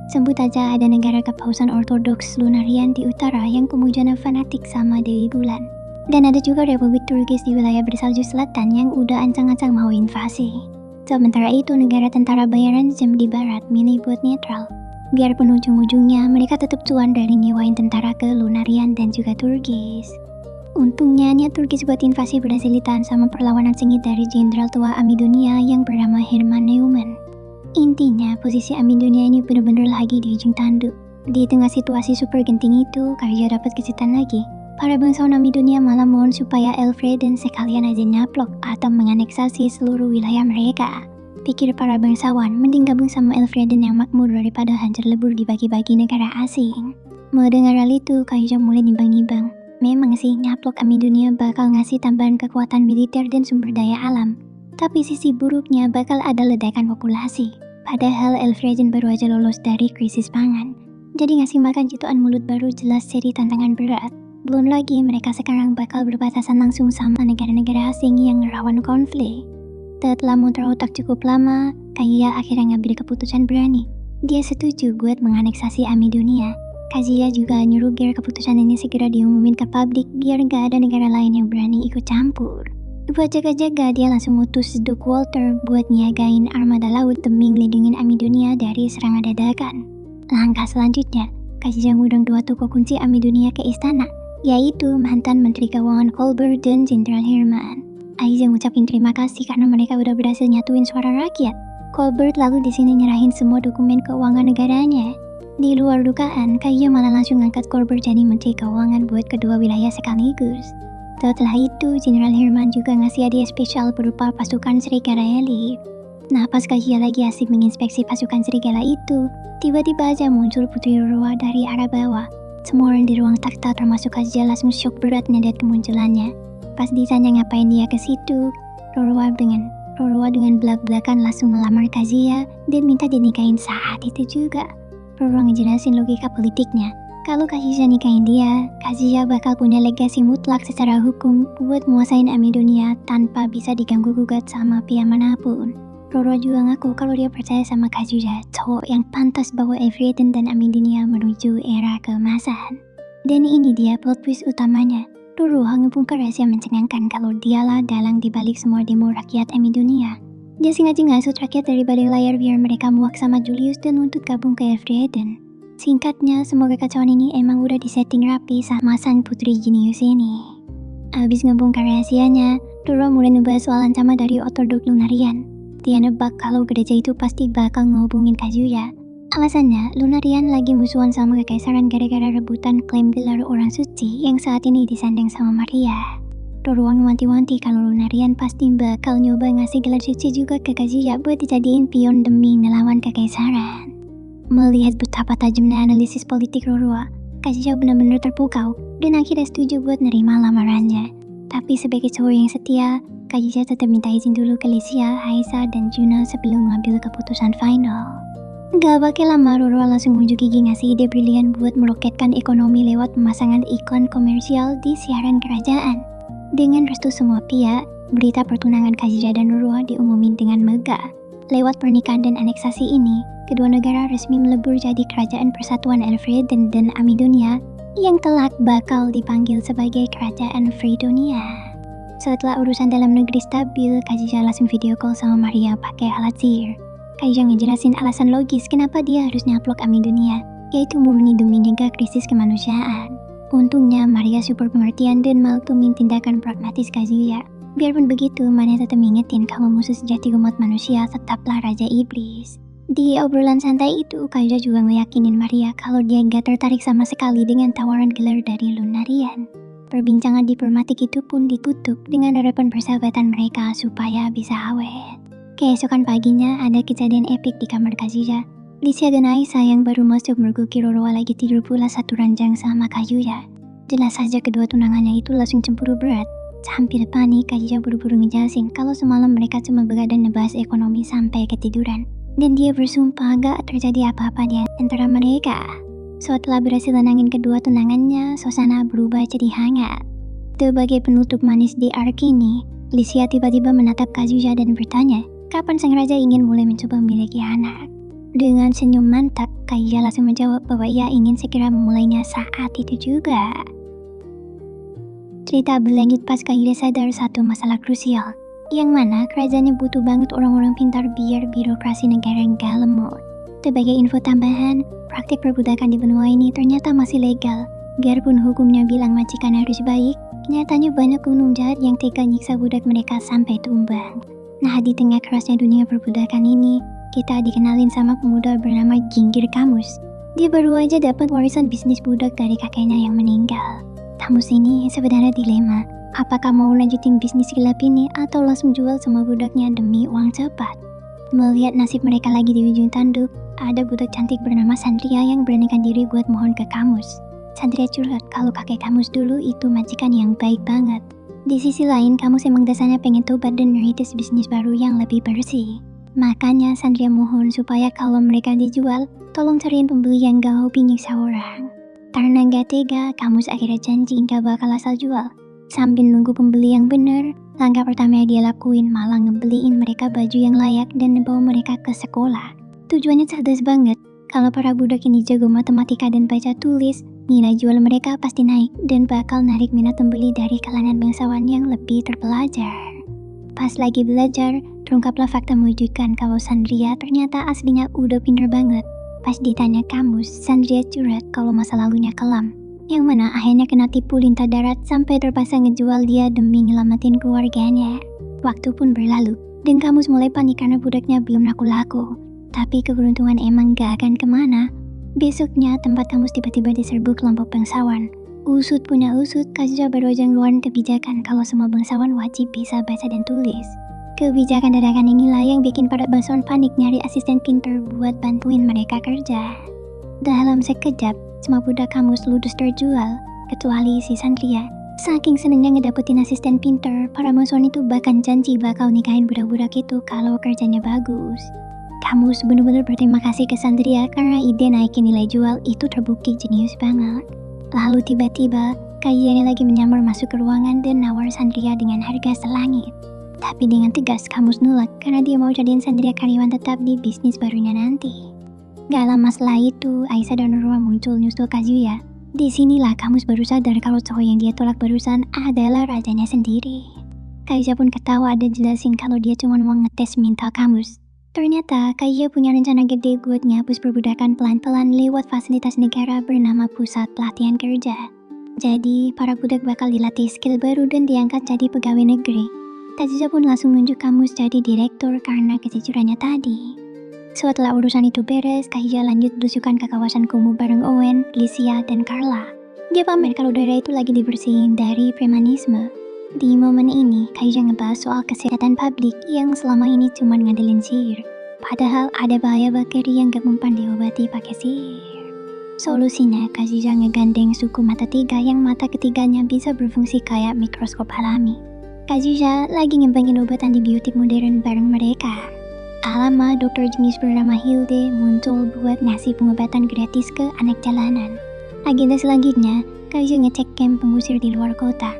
Sebut aja ada negara kepausan ortodoks Lunarian di utara yang kemudian fanatik sama Dewi Bulan. Dan ada juga Republik Turkis di wilayah bersalju selatan yang udah ancang-ancang mau invasi. Sementara itu negara tentara bayaran Zem di barat milih buat netral. Biarpun ujung-ujungnya mereka tetap cuan dari nyewain tentara ke Lunarian dan juga Turkis. Untungnya niat Turkis buat invasi berhasil ditahan sama perlawanan sengit dari jenderal tua Amidonia yang bernama Herman Neumann. Intinya posisi Amidonia ini benar-benar lagi di ujung tanduk. Di tengah situasi super genting itu, Kaija dapat kejutan lagi. Para bangsawan Amidonia malah mohon supaya Elfreden sekalian aja nyaplok atau menganeksasi seluruh wilayah mereka. Pikir para bangsawan mending gabung sama Elfreden yang makmur daripada hancur lebur dibagi-bagi negara asing. Mendengar hal itu, Kaija mulai nimbang-nimbang. Memang sih nyaplok Amidonia bakal ngasih tambahan kekuatan militer dan sumber daya alam. Tapi sisi buruknya bakal ada ledakan populasi. Padahal Elfreden baru aja lolos dari krisis pangan. Jadi ngasih makan jutaan mulut baru jelas jadi tantangan berat. Belum lagi mereka sekarang bakal berbatasan langsung sama negara-negara asing yang rawan konflik. Setelah muter otak cukup lama, Kaija akhirnya ngambil keputusan berani. Dia setuju buat menganeksasi Amidonia. Kazuya juga nyuruh biar keputusan ini segera diumumin ke publik biar gak ada negara lain yang berani ikut campur. Buat jaga-jaga, dia langsung mutus Duke Walter buat niagain armada laut demi ngelindungin Amidonia dari serangan dadakan. Langkah selanjutnya, Kazuya ngundang dua tokoh kunci Amidonia ke istana, yaitu mantan Menteri Keuangan Colbert dan Jenderal Herman. Aiza ngucapin terima kasih karena mereka udah berhasil nyatuin suara rakyat. Colbert lalu di sini nyerahin semua dokumen keuangan negaranya. Di luar dugaan, Kaija malah langsung ngangkat Colbert jadi Menteri Keuangan buat kedua wilayah sekaligus. Setelah itu, Jenderal Herman juga ngasih hadiah spesial berupa pasukan serigala elit. Nah, pas Kaija lagi asik menginspeksi pasukan serigala itu, tiba-tiba aja muncul Putri Roroa dari arah bawah. Semua orang di ruang takhta termasuk Kazuya langsung syok berat ngeliat kemunculannya. Pas ditanya ngapain dia ke situ, Roroa dengan belak-belakan langsung melamar Kazuya dan minta dinikahin saat itu juga. Roroa ngejelasin logika politiknya. Kalau Kazuya nikahin dia, Kazuya bakal punya legasi mutlak secara hukum buat menguasain Amidonia tanpa bisa diganggu-gugat sama pihak manapun. Roroa juga ngaku kalau dia percaya sama Kazuya, cowok yang pantas bawa Elfreden dan Amidonia menuju era keemasan. Dan ini dia plot twist utamanya. Roroa ngebongkar rahasia mencengangkan kalau dialah dalang dibalik semua demo rakyat Amidonia. Dia sengaja ngasut rakyat dari balik layar biar mereka muak sama Julius dan nuntut gabung ke Elfreden. Singkatnya, semua kekacauan ini emang udah disetting rapi sama sang putri jenius ini. Abis ngebongkar rahasianya, Roroa mulai ngebahas soal ancaman dari Ortodok Lunarian. Dia nebak kalau gereja itu pasti bakal ngehubungin Kazuya. Alasannya, Lunarian lagi musuhan sama kekaisaran gara-gara rebutan klaim gelar orang suci yang saat ini disandang sama Maria. Roroa ngewanti-wanti kalau Lunarian pasti bakal nyoba ngasih gelar suci juga ke Kazuya buat dijadiin pion demi ngelawan kekaisaran. Melihat betapa tajamnya analisis politik Roroa, Kazuya benar-benar terpukau dan akhirnya setuju buat nerima lamarannya. Tapi sebagai cowok yang setia, Kazuya tetap minta izin dulu ke Lycia, Haisa, dan Juno sebelum ngambil keputusan final. Gak pakai lama, Roroa langsung unjuk gigi ngasih ide brilian buat meroketkan ekonomi lewat pemasangan iklan komersial di siaran kerajaan. Dengan restu semua pihak, berita pertunangan Kazuya dan Roroa diumumin dengan megah. Lewat pernikahan dan aneksasi ini, kedua negara resmi melebur jadi Kerajaan Persatuan Elfreden dan Amidonia yang kelak bakal dipanggil sebagai Kerajaan Fredonia. Setelah urusan dalam negeri stabil, Kazuya langsung video call sama Maria pakai alat sihir. Kazuya ngejelasin alasan logis kenapa dia harus nyaplok Amidonia, yaitu murni demi nyegah krisis kemanusiaan. Untungnya Maria super pengertian dan maklumin tindakan pragmatis Kazuya. Biarpun begitu, Maria tetap mengingetin kalau musuh sejati umat manusia tetaplah Raja Iblis. Di obrolan santai itu, Kazuya juga ngeyakinin Maria kalau dia gak tertarik sama sekali dengan tawaran gelar dari Lunarian. Perbincangan diplomatik itu pun ditutup dengan harapan persahabatan mereka supaya bisa awet. Keesokan paginya ada kejadian epik di kamar Kazuya. Licia dan Aisyah yang baru masuk mergoki Roroa lagi tidur pula satu ranjang sama Kazuya. Jelas saja kedua tunangannya itu langsung cemburu berat. Hampir panik, Kazuya buru-buru ngejelasin kalau semalam mereka cuma begadang ngebahas ekonomi sampai ketiduran. Dan dia bersumpah gak terjadi apa-apa di antara mereka. Setelah berhasil tenangin kedua tunangannya, suasana berubah jadi hangat. Sebagai penutup manis di arc ini, Licia tiba-tiba menatap Kazuya dan bertanya, kapan sang raja ingin mulai mencoba memiliki anak? Dengan senyum mantap, Kazuya langsung menjawab bahwa ia ingin segera memulainya saat itu juga. Cerita berlanjut pas Kazuya sadar satu masalah krusial, yang mana kerajaannya butuh banget orang-orang pintar biar birokrasi negara nggak lemot. Sebagai info tambahan, praktik perbudakan di benua ini ternyata masih legal. Biarpun hukumnya bilang majikan harus baik, nyatanya banyak oknum jahat yang tega nyiksa budak mereka sampai tumbang. Nah, di tengah kerasnya dunia perbudakan ini, kita dikenalin sama pemuda bernama Ginggir Kamus. Dia baru aja dapat warisan bisnis budak dari kakeknya yang meninggal. Kamus ini sebenarnya dilema, apakah mau lanjutin bisnis gelap ini atau langsung jual semua budaknya demi uang cepat. Melihat nasib mereka lagi di ujung tanduk, ada budak cantik bernama Sandria yang beranikan diri buat mohon ke Kamus. Sandria curhat kalau kakek Kamus dulu itu majikan yang baik banget. Di sisi lain, Kamus emang dasarnya pengen tobat dan merintis bisnis baru yang lebih bersih. Makanya Sandria mohon supaya kalau mereka dijual, tolong cariin pembeli yang gak hobi nyiksa orang. Karena gak tega, Kamus akhirnya janji gak bakal asal jual. Sambil nunggu pembeli yang bener, langkah pertama yang dia lakuin malah ngebeliin mereka baju yang layak dan membawa mereka ke sekolah. Tujuannya cerdas banget, kalau para budak ini jago matematika dan baca tulis, nilai jual mereka pasti naik dan bakal narik minat pembeli dari kalangan bangsawan yang lebih terpelajar. Pas lagi belajar, terungkaplah fakta mewujudkan kalau Sandria ternyata aslinya udah pinter banget. Pas ditanya Kamus, Sandria curhat kalau masa lalunya kelam, yang mana akhirnya kena tipu lintah darat sampai terpaksa ngejual dia demi nyelamatin keluarganya. Waktu pun berlalu, dan Kamus mulai panik karena budaknya belum laku-laku. Tapi keberuntungan emang gak akan kemana. Besoknya tempat Kamus tiba-tiba diserbu kelompok bangsawan. Usut punya usut, Kazuya baru aja ngeluarin kebijakan kalau semua bangsawan wajib bisa baca dan tulis. Kebijakan dadakan inilah yang bikin para bangsawan panik nyari asisten pinter buat bantuin mereka kerja. Dalam sekejap, semua budak Kamus ludes terjual, kecuali si Sandria. Saking senengnya ngedapetin asisten pinter, para bangsawan itu bahkan janji bakal nikahin budak-budak itu kalau kerjanya bagus. Kamus bener-bener berterima kasih ke Sandria karena ide naikin nilai jual itu terbukti jenius banget. Lalu tiba-tiba, Kazuya lagi menyamar masuk ke ruangan dan nawar Sandria dengan harga selangit. Tapi dengan tegas Kamus nolak karena dia mau jadiin Sandria karyawan tetap di bisnis barunya nanti. Gak lama setelah itu, Aisyah dan Roroa muncul nyusul Kazuya. Disinilah Kamus baru sadar kalau cowok yang dia tolak barusan adalah rajanya sendiri. Kazuya pun ketawa dan jelasin kalau dia cuma mau ngetes mental Kamus. Ternyata Kazuya punya rencana gede buat ngapus perbudakan pelan-pelan lewat fasilitas negara bernama Pusat Pelatihan Kerja. Jadi, para budak bakal dilatih skill baru dan diangkat jadi pegawai negeri. Kazuya pun langsung nunjuk Kamus jadi direktur karena kejujurannya tadi. Setelah urusan itu beres, Kazuya lanjut belusukan ke kawasan kumuh bareng Owen, Licia, dan Carla. Dia pamer kalau daerah itu lagi dibersihin dari premanisme. Di momen ini, Kazuya ngebahas soal kesehatan publik yang selama ini cuma ngandelin sihir. Padahal ada bahaya bakteri yang gak mempan diobati pakai sihir. Solusinya, Kazuya ngegandeng suku mata tiga yang mata ketiganya bisa berfungsi kayak mikroskop alami. Kazuya lagi ngembangin obat antibiotik modern bareng mereka. Alama dokter jenius bernama Hilde muncul buat ngasih pengobatan gratis ke anak jalanan. Agenda selanjutnya, Kazuya ngecek camp pengusir di luar kota.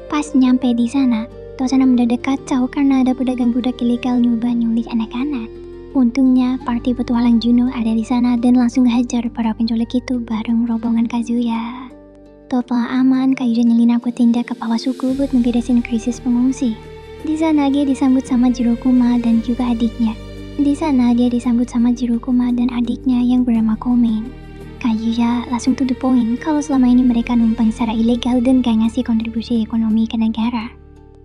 Pas nyampe di sana, suasana mendadak kacau karena ada pedagang budak ilegal nyoba nyulik anak-anak. Untungnya, party petualang Juno ada di sana dan langsung hajar para penculik itu bareng rombongan Kazuya. Setelah aman, Kazuya nyelinap ke tenda kepala suku buat ngeberesin krisis pengungsi. Di sana dia disambut sama Jirokuma dan juga adiknya. Dan adiknya yang bernama Komen. Kazuya langsung to the point kalau selama ini mereka numpang secara ilegal dan gak ngasih kontribusi ekonomi ke negara.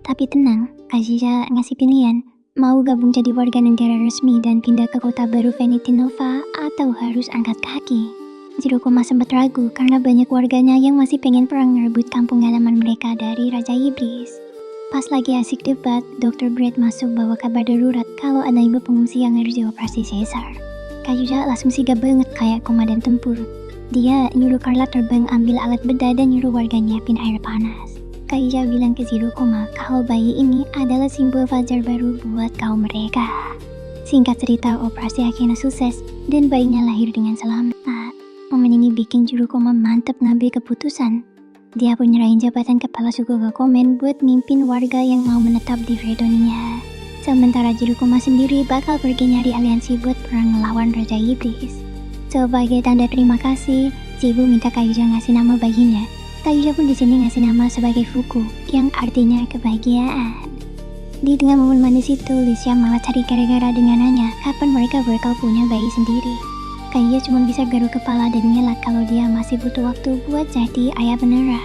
Tapi tenang, Kazuya ngasih pilihan, mau gabung jadi warga negara resmi dan pindah ke kota baru Vanity Nova atau harus angkat kaki. Jirokoma sempat ragu karena banyak warganya yang masih pengen perang merebut kampung halaman mereka dari Raja Iblis. Pas lagi asik debat, Dr. Brett masuk bawa kabar darurat kalau ada ibu pengungsi yang harus dioperasi sesar. Kazuya langsung sigap banget kayak komandan tempur. Dia nyuruh Carla terbang ambil alat bedah dan nyuruh warga nyiapin air panas. Kazuya bilang ke Jirokoma kalau bayi ini adalah simbol fajar baru buat kaum mereka. Singkat cerita, operasi akhirnya sukses dan bayinya lahir dengan selamat. Momen ini bikin Jirokoma mantep ngambil keputusan. Dia pun nyerahin jabatan kepala suku ke Komen buat mimpin warga yang mau menetap di Fredonia. Sementara Jirokoma sendiri bakal pergi nyari aliansi buat perang melawan Raja Iblis. Sebagai tanda terima kasih, si ibu minta Kazuya ngasih nama bayinya. Kazuya pun di sini ngasih nama sebagai Fuku, yang artinya kebahagiaan. Di tengah momen manis itu, Lucia malah cari gara-gara dengan nanya kapan mereka bakal punya bayi sendiri. Kazuya cuma bisa garuk kepala dan ngelak kalau dia masih butuh waktu buat jadi ayah beneran.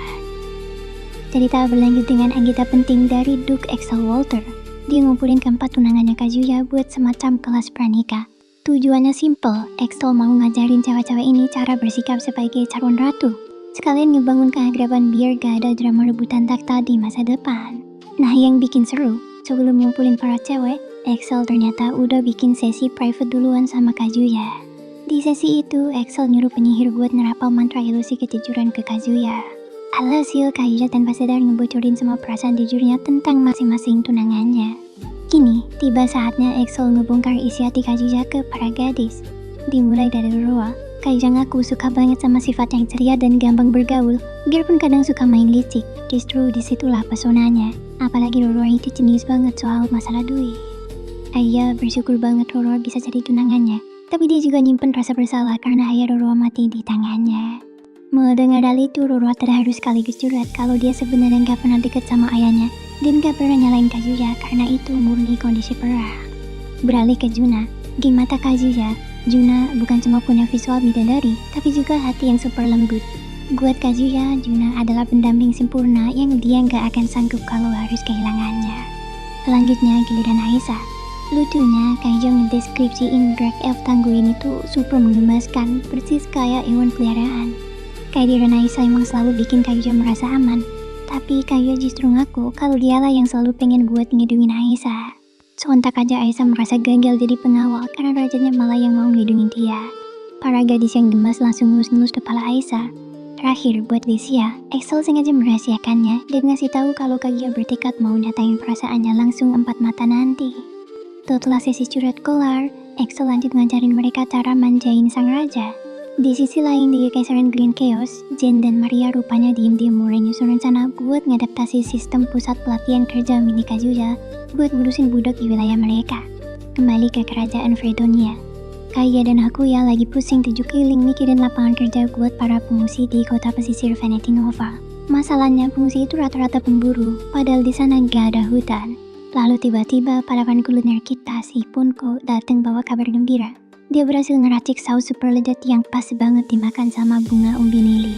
Cerita berlanjut dengan anggota penting dari Duke Axel Walter. Dia ngumpulin keempat tunangannya Kazuya buat semacam kelas pranikah. Tujuannya simple, Axel mau ngajarin cewek-cewek ini cara bersikap sebagai calon ratu. Sekalian ngebangun keakraban biar gak ada drama rebutan takhta di masa depan. Nah yang bikin seru, sebelum ngumpulin para cewek, Axel ternyata udah bikin sesi private duluan sama Kazuya. Di sesi itu, Axel nyuruh penyihir buat nerapau mantra ilusi kejujuran ke Kazuya. Alhasil, Kazuya tanpa sadar ngebocorin semua perasaan jujurnya tentang masing-masing tunangannya. Kini, tiba saatnya Axel ngebongkar isi hati Kazuya ke para gadis. Dimulai dari Roroa, Kazuya ngaku suka banget sama sifat yang ceria dan gampang bergaul, biarpun kadang suka main licik. Justru disitulah pesonanya, apalagi Roroa itu jenius banget soal masalah duit. Kazuya bersyukur banget Roroa bisa jadi tunangannya. Tapi dia juga nyimpen rasa bersalah karena ayah Roroa mati di tangannya. Mendengar hal itu, Roroa terharu sekaligus curhat kalau dia sebenarnya gak pernah deket sama ayahnya dan gak pernah nyalain Kazuya karena itu murni kondisi perang. Beralih ke Juna, di mata Kazuya, Juna bukan cuma punya visual bidadari, tapi juga hati yang super lembut. Buat Kazuya, Juna adalah pendamping sempurna yang dia gak akan sanggup kalau harus kehilangannya. Selanjutnya, giliran Aisyah. Lucunya, Kazuya ngedeskripsiin drag elf tangguh ini tuh super menggemaskan, persis kayak hewan peliharaan. Kehadiran Aisyah emang selalu bikin Kazuya merasa aman, tapi Kazuya justru ngaku kalau dialah yang selalu pengen buat ngidungin Aisyah. Sontak aja Aisyah merasa gagal jadi pengawal karena rajanya malah yang mau ngidungin dia. Para gadis yang gemas langsung ngelus-ngelus kepala Aisyah. Terakhir, buat Lucia, Axel sengaja merahasiakannya dan ngasih tahu kalau Kazuya bertekad mau nyatain perasaannya langsung empat mata nanti. Setelah sesi curhat kelar, Axel lanjut ngajarin mereka cara manjain sang raja. Di sisi lain di Kekaisaran Green Chaos, Jen dan Maria rupanya diem-diem mulai nyusun rencana buat ngadaptasi sistem pusat pelatihan kerja mini Kazuya buat ngurusin budak di wilayah mereka. Kembali ke kerajaan Fredonia. Kaya dan Hakuya lagi pusing 7 keliling mikirin lapangan kerja buat para pengungsi di kota pesisir Venetinova. Masalahnya pengungsi itu rata-rata pemburu, padahal di sana gak ada hutan. Lalu tiba-tiba pahlawan kuliner kita si Punko datang bawa kabar gembira. Dia berhasil ngeracik saus super lezat yang pas banget dimakan sama bunga umbi lili.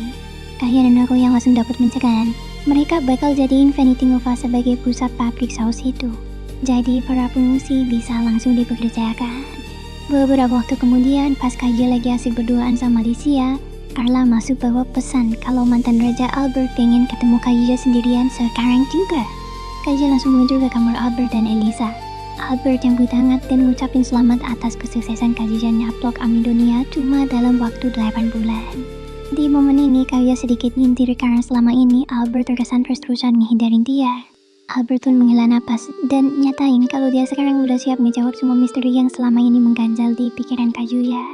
Kaya dan aku yang langsung dapat mencegahan. Mereka bakal jadiin Venetinova sebagai pusat pabrik saus itu. Jadi para pengungsi bisa langsung dipekerjakan. Beberapa waktu kemudian pas Kazuya lagi asik berduaan sama Lucia, Carla masuk bawa pesan kalau mantan Raja Albert pengen ketemu Kazuya sendirian sekarang juga. Kazuya langsung muncul ke kamar Albert dan Elisa. Albert yang hangat dan ngucapin selamat atas kesuksesan Kazuya nyaplok Amidonia cuma dalam waktu 8 bulan. Di momen ini Kazuya sedikit nyintir karena selama ini Albert terkesan terus-terusan ngehindarin dia. Albert pun menghela napas dan nyatain kalau dia sekarang udah siap ngejawab semua misteri yang selama ini mengganjal di pikiran Kazuya.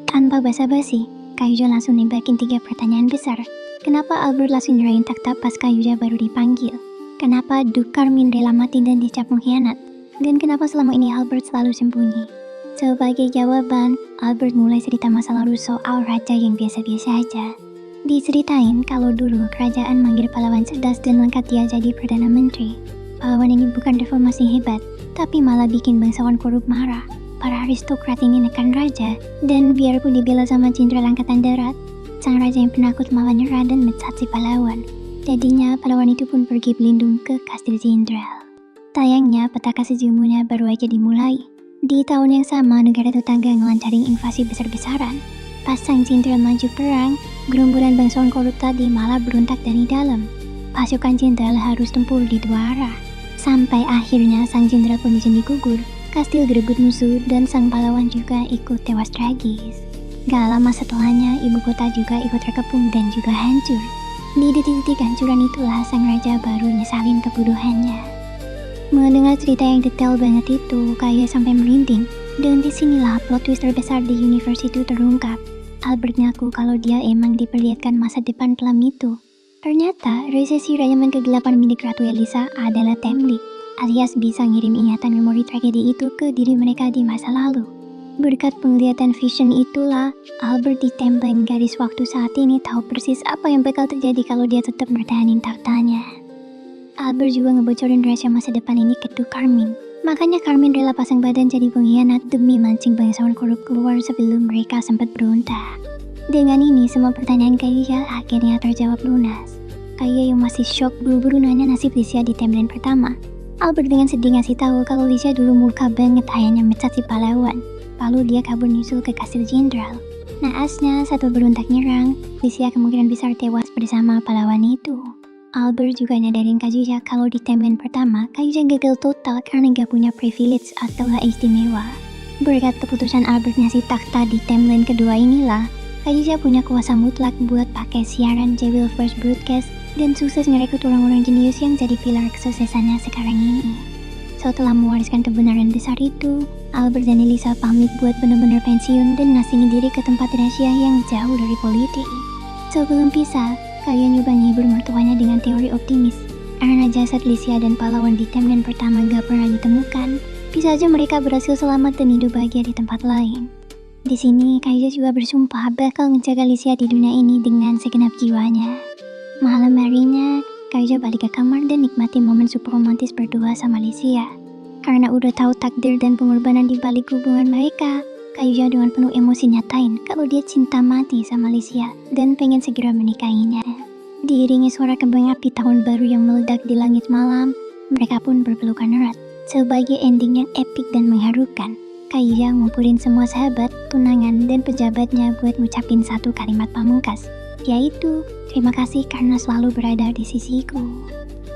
Tanpa basa-basi, Kazuya langsung nembakin 3 pertanyaan besar. Kenapa Albert langsung nyerahin takhta pas Kazuya baru dipanggil? Kenapa Duke Carmine rela mati dan dicap pengkhianat? Dan kenapa selama ini Albert selalu sembunyi? Sebagai jawaban, Albert mulai cerita masa lalu soal raja yang biasa-biasa aja. Diceritain kalau dulu kerajaan manggil pahlawan cerdas dan lengkap dia jadi Perdana Menteri. Pahlawan ini bukan reformasi hebat, tapi malah bikin bangsawan korup marah. Para aristokrat ini nekan raja, dan biarpun dibela sama jenderal angkatan darat, sang raja yang penakut malah nyerah dan mecat si pahlawan. Jadinya pahlawan itu pun pergi berlindung ke kastil jenderal. Sayangnya petaka sejumurnya baru aja dimulai. Di tahun yang sama negara tetangga ngelancarin invasi besar-besaran. Pas sang jenderal maju perang, gerombolan bangsawan korup tadi malah berontak dari dalam. Pasukan jenderal harus tempur di dua arah. Sampai akhirnya sang jenderal pun digugur, kastil gerebut musuh, dan sang pahlawan juga ikut tewas tragis. Gak lama setelahnya, ibu kota juga ikut terkepung dan juga hancur. Di detik-detik hancuran itulah sang raja baru nyesalin kebuduhannya. Mendengar cerita yang detail banget itu, kayak sampai merinding. Dan disinilah plot twist terbesar di universe itu terungkap. Albert ngaku kalau dia emang diperlihatkan masa depan kelam itu. Ternyata, resesi rayaman kegelapan milik Ratu Elisa adalah Temlik, alias bisa ngirim ingatan memori tragedi itu ke diri mereka di masa lalu. Berkat penglihatan vision itulah, Albert di timeline garis waktu saat ini tahu persis apa yang bakal terjadi kalau dia tetap bertahanin taktanya. Albert juga ngebocorin rahasia masa depan ini ke Duke Carmine. Makanya Carmine rela pasang badan jadi pengkhianat demi mancing bangsawan korup keluar sebelum mereka sempat berontak. Dengan ini, semua pertanyaan Kayuya akhirnya terjawab lunas. Kayuya yang masih shock buru-buru nanya nasib Licia di timeline pertama. Albert dengan sedih ngasih tahu kalau Licia dulu murka banget ayahnya mecat si pahlawan. Lalu dia kabur nyusul ke kastil jenderal. Naasnya, saat berontak nyerang, Licia kemungkinan besar tewas bersama pahlawan itu. Albert juga nyadarin Kazuya kalau di timeline pertama, Kazuya gagal total karena gak punya privilege atau hak istimewa. Berkat keputusan Albert ngasih takhta di timeline kedua inilah, Kazuya punya kuasa mutlak buat pakai siaran Jewel First Broadcast dan sukses ngerekrut orang-orang jenius yang jadi pilar kesuksesannya sekarang ini. Setelah mewariskan kebenaran besar itu, Albert dan Elisa pamit buat bener-bener pensiun dan ngasingin diri ke tempat rahasia yang jauh dari politik. Sebelum pisah, kalian nyoba ngehibur mertuanya dengan teori optimis. Karena jasad Licia dan pahlawan di timeline pertama gak pernah ditemukan, bisa aja mereka berhasil selamat dan hidup bahagia di tempat lain. Di sini, Kaiza juga bersumpah bakal menjaga Licia di dunia ini dengan segenap jiwanya. Malam harinya, Kaiza balik ke kamar dan nikmati momen super romantis berdua sama Licia. Karena udah tahu takdir dan pengorbanan di balik hubungan mereka, Kaiza dengan penuh emosi nyatain kalau dia cinta mati sama Licia dan pengen segera menikahinya. Diiringi suara kembang api tahun baru yang meledak di langit malam, mereka pun berpelukan erat. Sebagai ending yang epik dan mengharukan, Kaiza ngumpulin semua sahabat, tunangan, dan pejabatnya buat ngucapin satu kalimat pamungkas, yaitu, terima kasih karena selalu berada di sisiku.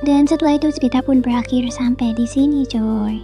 Dan setelah itu cerita pun berakhir sampai di sini coy.